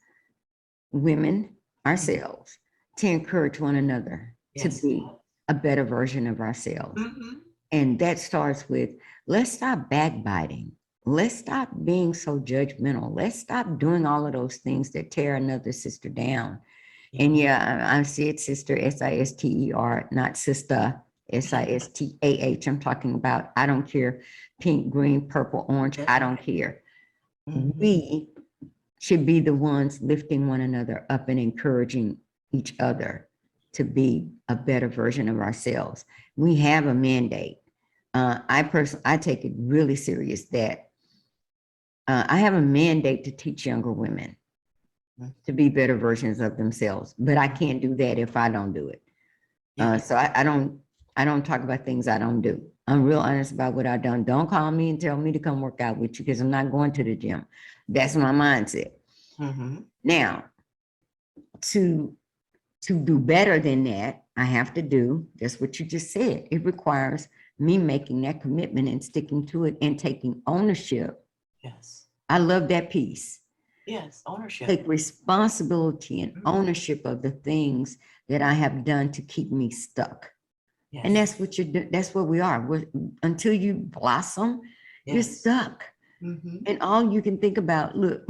women ourselves to encourage one another to Yes. be a better version of ourselves. Mm-hmm. And that starts with, let's stop backbiting. Let's stop being so judgmental. Let's stop doing all of those things that tear another sister down. Yeah. And yeah, I said sister, Sister, not sister, Sistah. I'm talking about, I don't care, pink, green, purple, orange, I don't care. Mm-hmm. We should be the ones lifting one another up and encouraging each other to be a better version of ourselves. We have a mandate. I take it really serious that I have a mandate to teach younger women to be better versions of themselves, but I can't do that if I don't do it. Yeah. So I don't talk about things I don't do. I'm real honest about what I've done. Don't call me and tell me to come work out with you because I'm not going to the gym. That's my mindset. Mm-hmm. Now, to do better than that, I have to do just what you just said. It requires me making that commitment and sticking to it and taking ownership. Yes. I love that piece. Yes. Ownership. Take responsibility and ownership of the things that I have done to keep me stuck. Yes. And that's what that's what we are. Until you blossom, you're Yes. stuck. Mm-hmm. And all you can think about, look,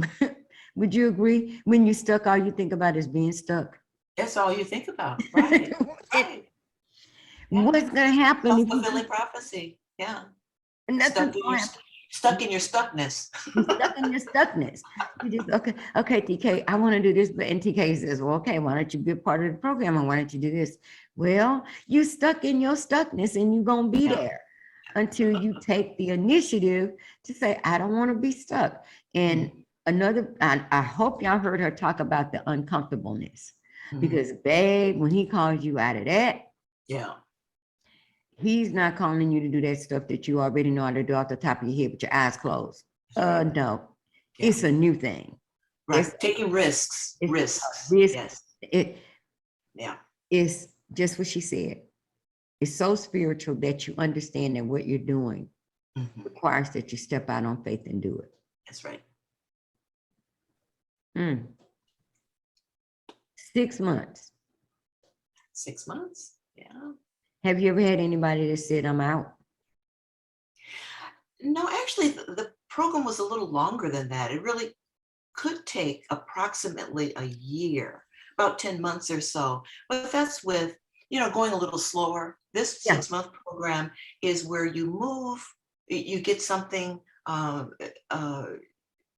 would you agree? When you're stuck, all you think about is being stuck. That's all you think about. Right. Right. Yeah. What's gonna happen if you Self-fulfilling prophecy. Yeah. nothing's Stuck in gonna happen? stuck in your stuckness. You're stuck in your stuckness. You just okay, TK, I want to do this, but and TK says, well, okay, why don't you be a part of the program and why don't you do this? Well, you stuck in your stuckness and you're gonna be Yeah. there until you take the initiative to say, I don't want to be stuck. And I hope y'all heard her talk about the uncomfortableness. Mm-hmm. Because babe, when he calls you out of that, Yeah. he's not calling you to do that stuff that you already know how to do off the top of your head with your eyes closed. Right. No, Yeah. it's a new thing. Right. Taking risks. It's Risks. risk. Yes. Yeah. It's just what she said. It's so spiritual that you understand that what you're doing requires that you step out on faith and do it. That's right. 6 months. 6 months. Yeah. Have you ever had anybody that said, I'm out? No, actually, the program was a little longer than that. It really could take approximately a year, about 10 months or so. But that's with, going a little slower. This Yeah. 6 month program is where you move, you get something uh,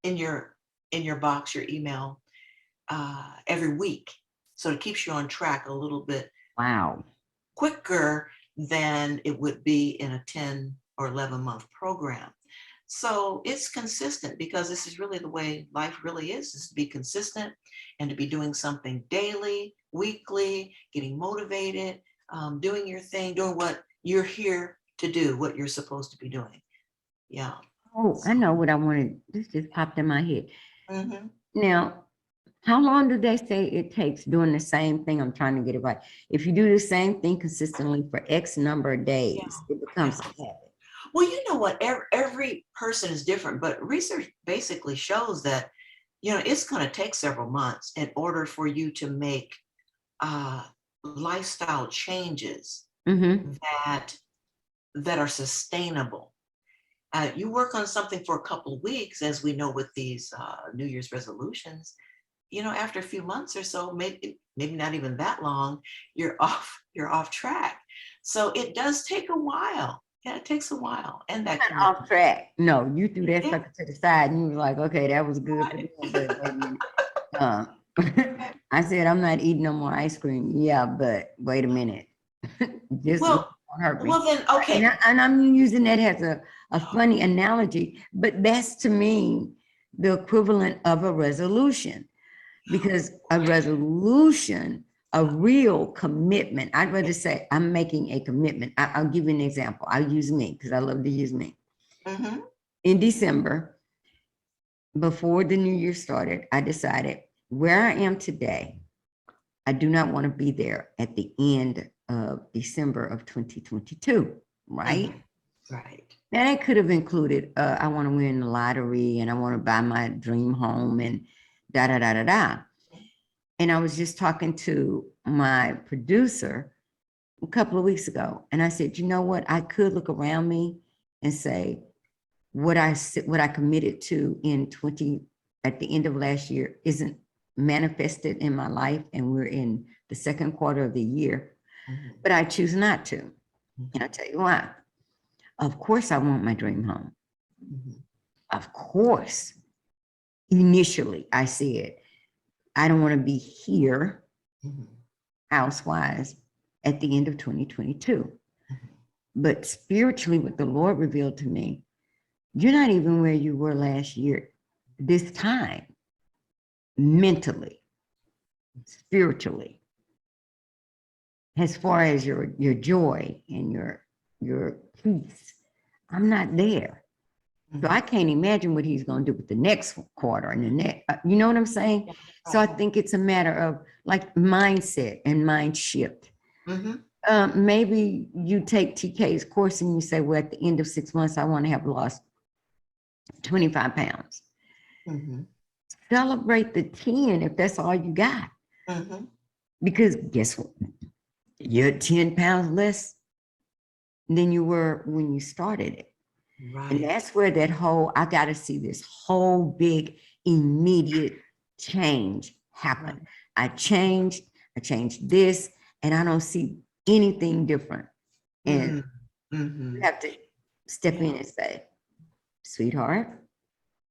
in your box, your email, every week. So it keeps you on track a little bit Wow. quicker than it would be in a 10 or 11-month program. So it's consistent, because this is really the way life really is to be consistent and to be doing something daily, weekly, getting motivated, doing your thing, doing what you're here to do, what you're supposed to be doing. Yeah. Oh, I know what I wanted. This just popped in my head. Mm-hmm. Now, how long do they say it takes doing the same thing? I'm trying to get it right. If you do the same thing consistently for X number of days, it becomes a habit. Well, you know what? Every person is different, but research basically shows that, it's going to take several months in order for you to make uh, lifestyle changes Mm-hmm. that are sustainable. You work on something for a couple of weeks, as we know with these New Year's resolutions. After a few months or so, maybe not even that long, you're off track. So it does take a while. Yeah, it takes a while, and that Not off commitment. track. No, you threw that Yeah. sucker to the side and you was like, okay, that was good for Right. me. But wait a minute. Uh, I said, I'm not eating no more ice cream. Yeah, but wait a minute. Just Well, won't hurt me. well then, okay. And I'm using that as a funny analogy, but that's to me the equivalent of a resolution, because a resolution, a real commitment, I'd rather say I'm making a commitment. I'll give you an example. I'll use me because I love to use me. Mm-hmm. In December, before the new year started, I decided where I am today, I do not want to be there at the end of December of 2022, right? Mm-hmm. Right. Now that could have included, I want to win the lottery and I want to buy my dream home and da da da da da. And I was just talking to my producer a couple of weeks ago, and I said, you know what? I could look around me and say, what I committed to at the end of last year isn't manifested in my life, and we're in the second quarter of the year, Mm-hmm. but I choose not to. Mm-hmm. And I'll tell you why. Of course, I want my dream home. Mm-hmm. Of course, initially I said, I don't want to be here Mm-hmm. housewise at the end of 2022. Mm-hmm. But spiritually, what the Lord revealed to me, you're not even where you were last year, this time, mentally, spiritually, as far as your joy and your peace. I'm not there. So I can't imagine what he's going to do with the next quarter and the next, you know what I'm saying? Yeah, So I right. think it's a matter of like mindset and mind shift. Mm-hmm. Maybe you take TK's course and you say, well, at the end of 6 months, I want to have lost 25 pounds. Mm-hmm. Celebrate the 10 if that's all you got. Mm-hmm. Because guess what? You're 10 pounds less than you were when you started it. Right. And that's where that whole, I got to see this whole big immediate change happen. Right. I changed this, and I don't see anything different. And Mm-hmm. you have to step Yeah. in and say, sweetheart,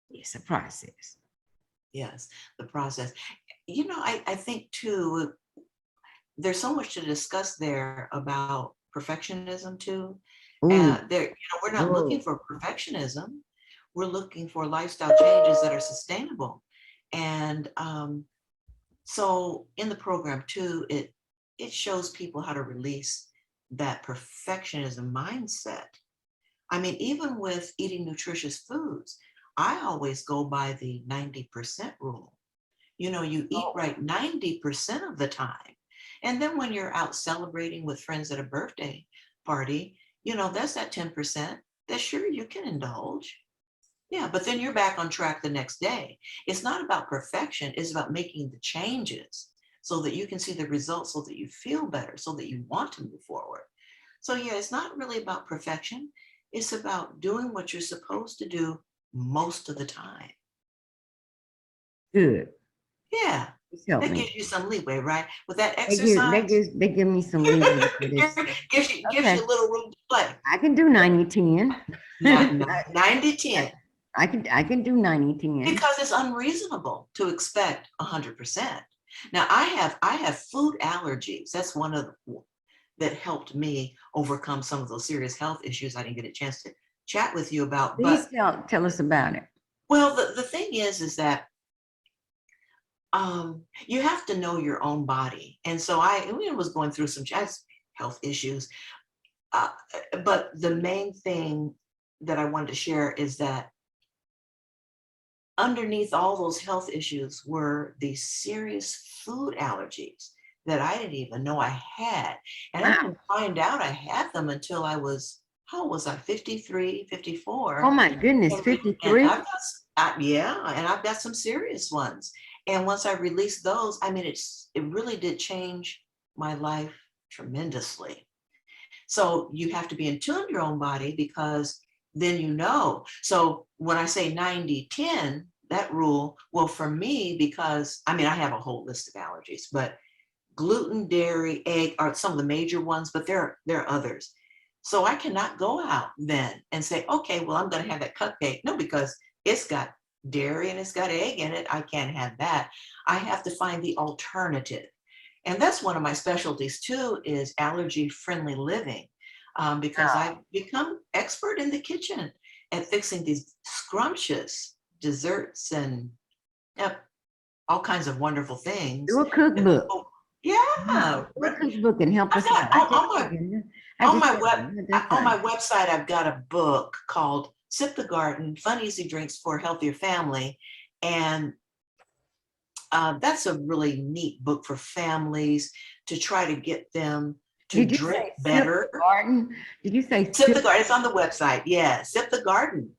it's a process. Yes, the process. I think too, there's so much to discuss there about perfectionism too. Ooh, We're not looking ooh. for perfectionism. We're looking for lifestyle changes that are sustainable. And so in the program too, it shows people how to release that perfectionism mindset. I mean, even with eating nutritious foods, I always go by the 90% rule. You eat right 90% of the time. And then when you're out celebrating with friends at a birthday party, that's that 10% that sure you can indulge. Yeah, but then you're back on track the next day. It's not about perfection, it's about making the changes so that you can see the results, so that you feel better, so that you want to move forward. So yeah, it's not really about perfection. It's about doing what you're supposed to do most of the time. Good. Yeah, Just help that me. gives you some leeway, right? With that They give, they exercise, give, they give me some leeway for this. gives you Okay. a little room to play. I can do 90-10. 90-10. I can do 90-10. Because it's unreasonable to expect 100%. Now I have food allergies. That's one of that helped me overcome some of those serious health issues I didn't get a chance to chat with you about. Please But tell us about it. well, the thing is that you have to know your own body. And so I was going through some health issues. But the main thing that I wanted to share is that underneath all those health issues were these serious food allergies that I didn't even know I had. And I didn't find out I had them until I was, how was I, 53, 54. Oh my goodness, 53? And I've got some serious ones. And once I released those, I mean, it really did change my life tremendously. So you have to be in tune to your own body, because then you know. So when I say 90-10, that rule, well, for me, because I mean, I have a whole list of allergies, but gluten, dairy, egg are some of the major ones, but there are others. So I cannot go out then and say, okay, well, I'm going to have that cupcake. No, because it's got dairy and it's got egg in it. I can't have that. I have to find the alternative. And that's one of my specialties too, is allergy-friendly living, because I've become expert in the kitchen at fixing these scrumptious desserts and all kinds of wonderful things. Do a cookbook. Yeah. Do a cookbook and help us out. On my website, I've got a book called Sip the Garden, Fun, Easy Drinks for a Healthier Family. And that's a really neat book for families to try to get them to drink better. Sip the Garden? Did you say Sip the Garden? It's on the website. Yeah, Sip the Garden.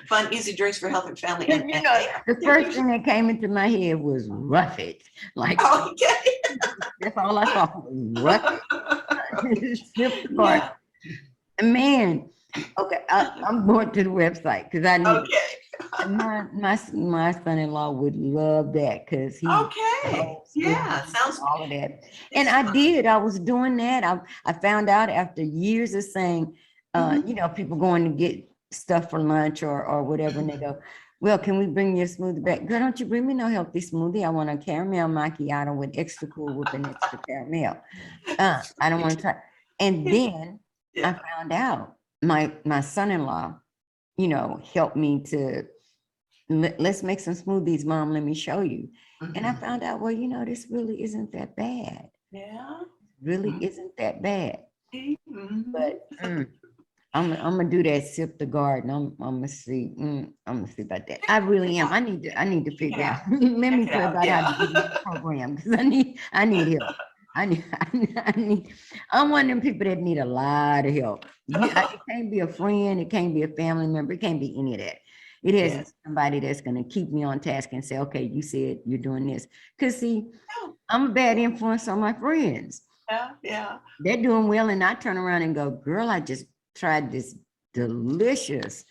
Fun, easy drinks for healthy family. And you know, the first thing that came into my head was rough it. Like, okay. That's all I saw was rough it. Sip the Garden. Yeah. Man, okay, I'm going to the website because I need. Okay. My son-in-law would love that because he. Okay. Yeah, sounds all of that. And I was doing that. I found out after years of saying, you know, people going to get stuff for lunch or whatever, and they go, well, can we bring you a smoothie back? Girl, don't you bring me no healthy smoothie. I want a caramel macchiato with extra Cool Whip and extra caramel. I don't want to try. And then I found out my son-in-law, you know, helped me to, let's make some smoothies, Mom, let me show you. And I found out, well, you know, this really isn't that bad. Yeah. Really isn't that bad. But I'm gonna do that. Sip the Garden. I'm gonna see. I'm gonna see about that. I really am. I need to figure out. Let me figure out how to do this program, because I need help. I'm one of them people that need a lot of help. It can't be a friend. It can't be a family member. It can't be any of that. It has to be somebody that's gonna keep me on task and say, okay, you said you're doing this. Because see, I'm a bad influence on my friends. Yeah. They're doing well, and I turn around and go, girl, I just tried this delicious.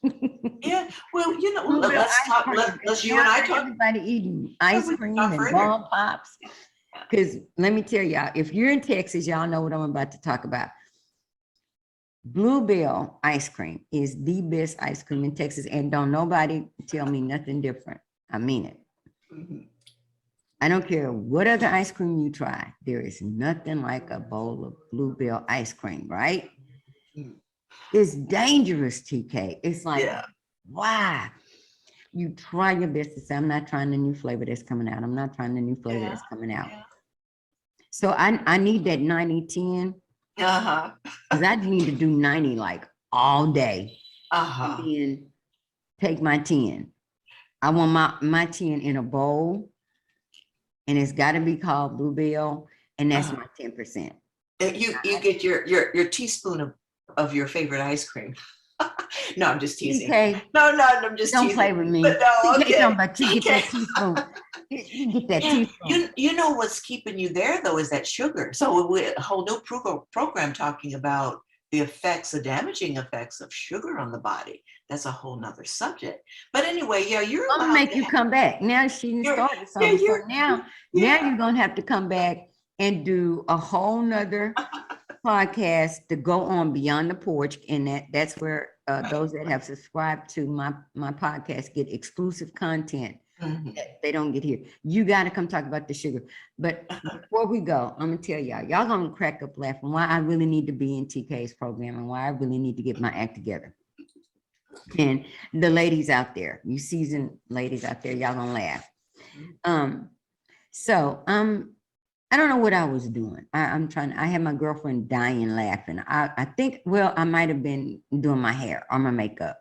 Yeah, well, you know, let's talk. Let's you and I talk. Everybody eating ice cream and bomb pops. Because let me tell y'all, if you're in Texas, y'all know what I'm about to talk about. Bluebell ice cream is the best ice cream in Texas, and don't nobody tell me nothing different. I mean it. I don't care what other ice cream you try. There is nothing like a bowl of Bluebell ice cream, right? It's dangerous, TK. It's like, wow. You try your best to say, I'm not trying the new flavor that's coming out. I'm not trying the new flavor that's coming out. So I need that 90-10. Because I need to do 90 like all day. And then take my 10. I want my 10 in a bowl. And it's got to be called Bluebell. And that's my 10%. You get your teaspoon of your favorite ice cream. No, I'm just teasing. TK, No, I'm just don't teasing. play with me. But no, TK okay. talking about you get that TK. teaspoon. You get that Yeah, teaspoon. you know what's keeping you there though is that sugar. So we a whole new program talking about the effects, the damaging effects of sugar on the body. That's a whole nother subject. But anyway, yeah, you're I'm gonna allowed make to you have, come back. Now she done you're, started yeah, something. So you're, now yeah. you're gonna have to come back and do a whole nother podcast to go on Beyond the Porch. And that's where those that have subscribed to my podcast get exclusive content Mhm. that they don't get here. You got to come talk about the sugar. But before we go, I'm gonna tell y'all gonna crack up laughing why I really need to be in TK's program and why I really need to get my act together. And the ladies out there, you seasoned ladies out there, y'all gonna laugh. So I don't know what I was doing. I had my girlfriend dying laughing. I think, well, I might have been doing my hair or my makeup.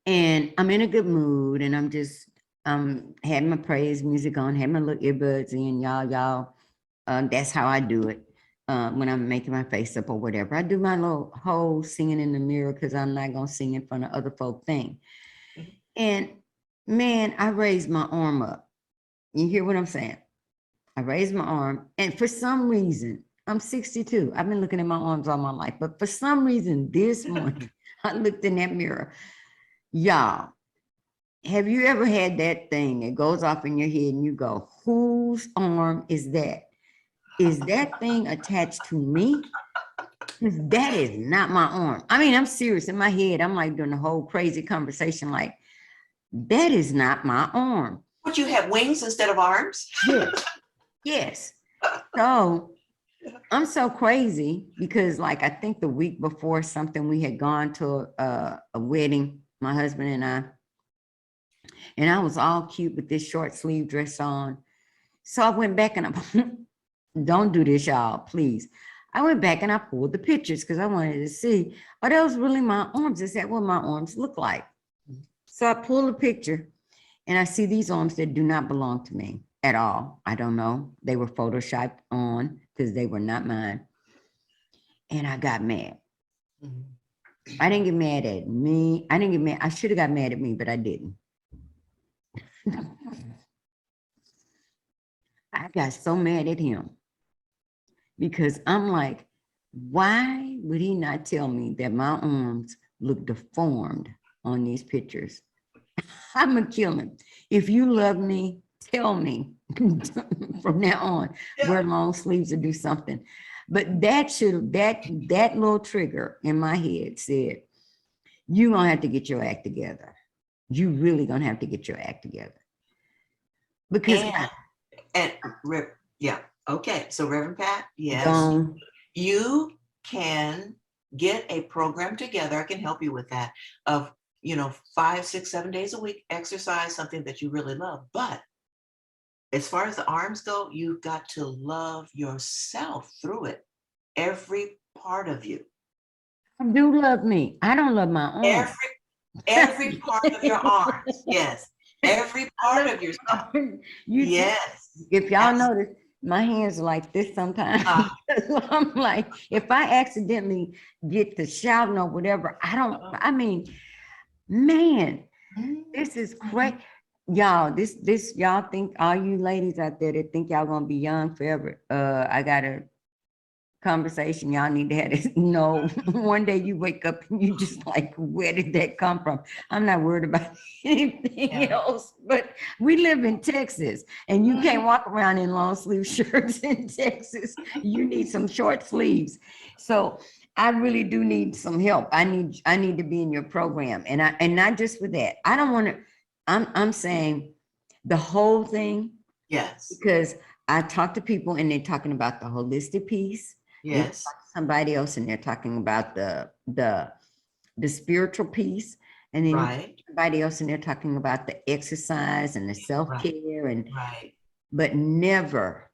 And I'm in a good mood and I'm just had my praise music on, had my little earbuds in, y'all. That's how I do it. When I'm making my face up or whatever. I do my little whole singing in the mirror because I'm not gonna sing in front of other folk thing. And man, I raised my arm up. You hear what I'm saying? I raised my arm, and for some reason, I'm 62. I've been looking at my arms all my life, but for some reason, this morning, I looked in that mirror. Y'all, have you ever had that thing that goes off in your head and you go, whose arm is that? Is that thing attached to me? Because that is not my arm. I mean, I'm serious. In my head, I'm like doing the whole crazy conversation, like, that is not my arm. Would you have wings instead of arms? Yes. Yes. So I'm so crazy because like, I think the week before something, we had gone to a wedding, my husband and I was all cute with this short sleeve dress on. So I went back and I, don't do this, y'all, please. I went back and I pulled the pictures because I wanted to see, are those really my arms? Is that what my arms look like? So I pulled a picture and I see these arms that do not belong to me at all. I don't know. They were photoshopped on because they were not mine. And I got mad. I didn't get mad at me. I didn't get mad. I should have got mad at me, but I didn't. I got so mad at him because I'm like, why would he not tell me that my arms look deformed on these pictures? I'm gonna kill him. If you love me, tell me from now on, wear long sleeves or do something. But that little trigger in my head said, you're gonna have to get your act together. You really gonna have to get your act together. Because Yeah, okay. So Reverend Pat, yes, don't, you can get a program together. I can help you with that of, 5, 6, 7 days a week, exercise, something that you really love. But as far as the arms go, you've got to love yourself through it. Every part of you. I do love me. I don't love my arm. Every part of your arms. Yes. Every part of yourself. Yes. If y'all notice, my hands are like this sometimes. I'm like, if I accidentally get to shouting or whatever, I mean, man, this is great. Y'all, y'all think, all you ladies out there that think y'all gonna be young forever, I got a conversation y'all need to have this. No, one day you wake up and you just like, where did that come from? I'm not worried about anything else, but we live in Texas and you can't walk around in long sleeve shirts in Texas. You need some short sleeves. So I really do need some help. I need to be in your program, and not just for that. I don't want to, I'm saying the whole thing. Yes. Because I talk to people and they're talking about the holistic piece. Yes. Somebody else and they're talking about the spiritual piece, and then somebody else and they're talking about the exercise and the self-care and but never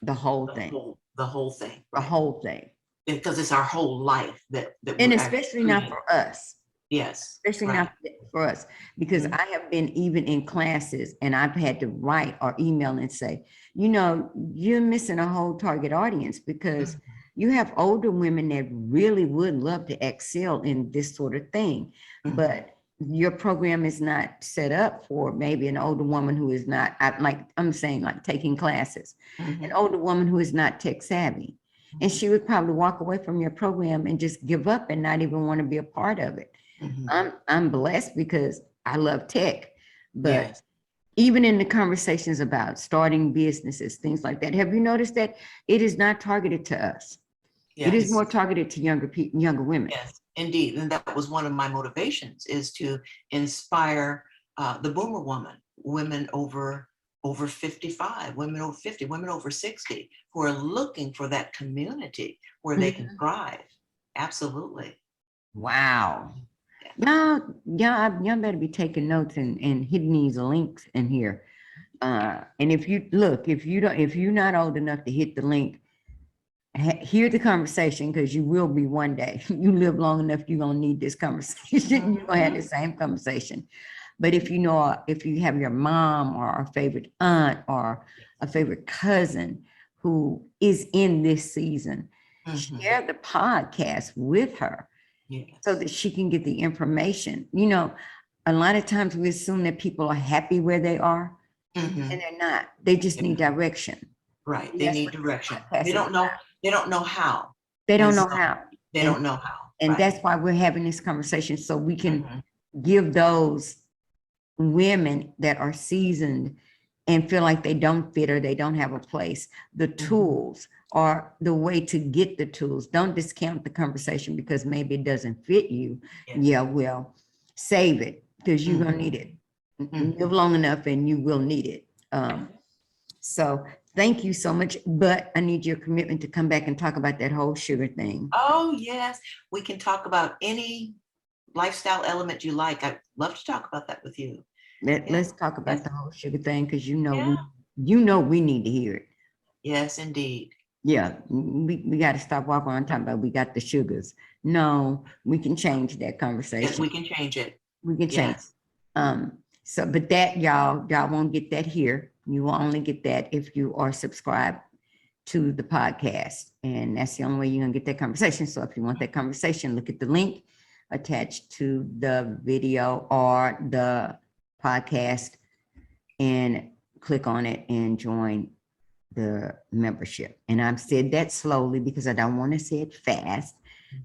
the whole thing. The whole thing. The whole thing. Because it's our whole life that and especially not for us. Yes. Especially not for us, because I have been even in classes and I've had to write or email and say, you're missing a whole target audience, because you have older women that really would love to excel in this sort of thing, but your program is not set up for maybe an older woman who is not, I'm saying like taking classes, an older woman who is not tech savvy. And she would probably walk away from your program and just give up and not even want to be a part of it. I'm blessed because I love tech, but Yes. even in the conversations about starting businesses, things like that, have you noticed that it is not targeted to us? It is Yes. more targeted to younger people, younger women. Yes, indeed. And that was one of my motivations, is to inspire the boomer woman, women over 55, women over 50, women over 60, who are looking for that community where they can thrive. Absolutely. Wow. Yeah. Y'all better be taking notes and hitting these links in here. And if you're not old enough to hit the link, hear the conversation, because you will be one day. You live long enough, you're gonna need this conversation. You're gonna have the same conversation. But if you have your mom or a favorite aunt or a favorite cousin who is in this season, share the podcast with her so that she can get the information. A lot of times we assume that people are happy where they are, and they're not. They just need direction. Right. And They that's need what this direction. podcast They is don't know. about. They don't know how. They don't And know so how. They don't know how. And Right. that's why we're having this conversation, so we can give those women that are seasoned and feel like they don't fit or they don't have a place the tools, or the way to get the tools. Don't discount the conversation because maybe it doesn't fit you. Yeah, well, save it, because you're gonna need it. Live long enough and you will need it. So thank you so much, but I need your commitment to come back and talk about that whole sugar thing. Oh, yes. We can talk about any lifestyle element you like. I'd love to talk about that with you. Let's talk about the whole sugar thing, because we need to hear it. Yes, indeed. Yeah, we got to stop walking around talking about we got the sugars. No, we can change that conversation. Yes, we can change it. We can change. So, but that y'all won't get that here. You will only get that if you are subscribed to the podcast, and that's the only way you're gonna get that conversation. So if you want that conversation, look at the link attached to the video or the podcast and click on it and join the membership. And I've said that slowly because I don't want to say it fast.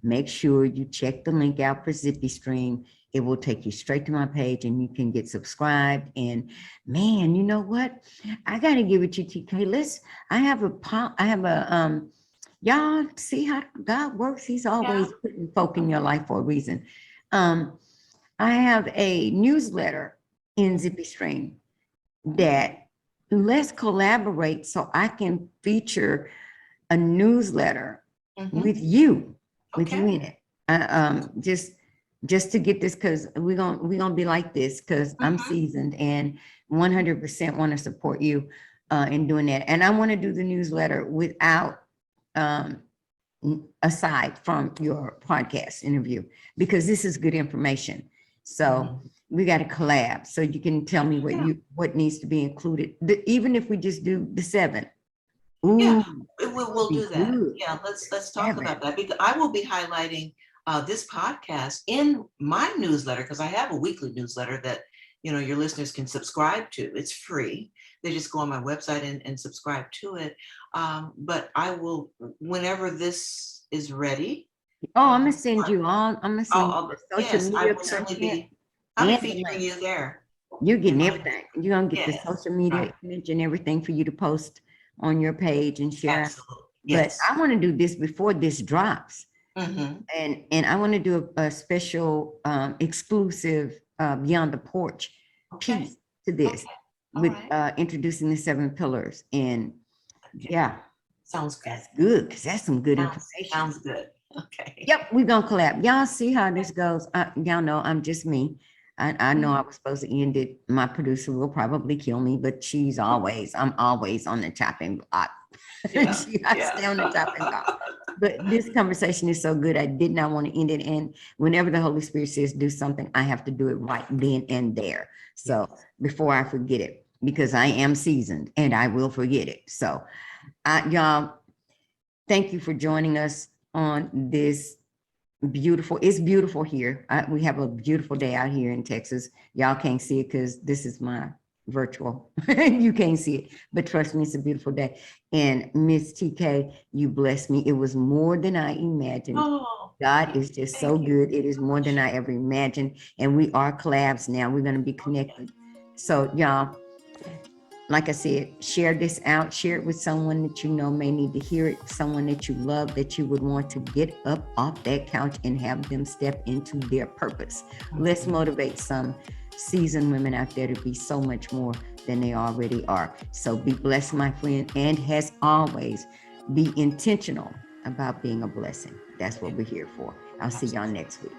Make sure you check the link out for Zippy Stream. It will take you straight to my page and you can get subscribed. And man, you know what? I got to give it to you, TK. Y'all see how God works. He's always putting folk in your life for a reason. I have a newsletter in Zippy Stream that let's collaborate so I can feature a newsletter with you in it. Just to get this, because we're gonna be like this, because I'm seasoned and 100% want to support you in doing that. And I want to do the newsletter without aside from your podcast interview, because this is good information. So we got to collab, so you can tell me what needs to be included, even if we just do the 7. Ooh, Yeah, we'll do that. good. Yeah, let's talk about that, because I will be highlighting this podcast in my newsletter, because I have a weekly newsletter that your listeners can subscribe to. It's free. They just go on my website and subscribe to it. But I will, whenever this is ready. Oh, I'm gonna send you all. I'm gonna send you the social yes, I media will certainly content. I'll and be the featuring links. you there. You're getting my- everything. You're gonna get the Yes, social media right. image and everything for you to post on your page and share. Absolutely. But Yes. I want to do this before this drops. Mm-hmm. And I want to do a special exclusive Beyond the Porch Okay. piece to this All with right. introducing the 7 pillars. And yeah, Sounds good. that's good, because that's some good information. Sounds good. Okay. Yep, we're gonna collab. Y'all see how this goes. Y'all know I'm just me. I know I was supposed to end it. My producer will probably kill me, but I'm always on the chopping block. Yeah, She got to stay on the chopping block. But this conversation is so good, I did not want to end it. And whenever the Holy Spirit says do something, I have to do it right then and there. So before I forget it, because I am seasoned and I will forget it. So y'all, Thank you for joining us on this beautiful. It's beautiful here. We have a beautiful day out here in Texas. Y'all can't see it because this is my virtual. You can't see it, but trust me, it's a beautiful day. And Miss TK, you blessed me. It was more than I imagined. Oh, God is just so thank you. good. It is more than I ever imagined. And we are collabs now. We're going to be connected. So y'all, like I said, share this out, share it with someone that you know may need to hear it, someone that you love, that you would want to get up off that couch and have them step into their purpose. Let's motivate some seasoned women out there to be so much more than they already are. So be blessed, my friend, and as always, be intentional about being a blessing. That's what we're here for. I'll see y'all next week.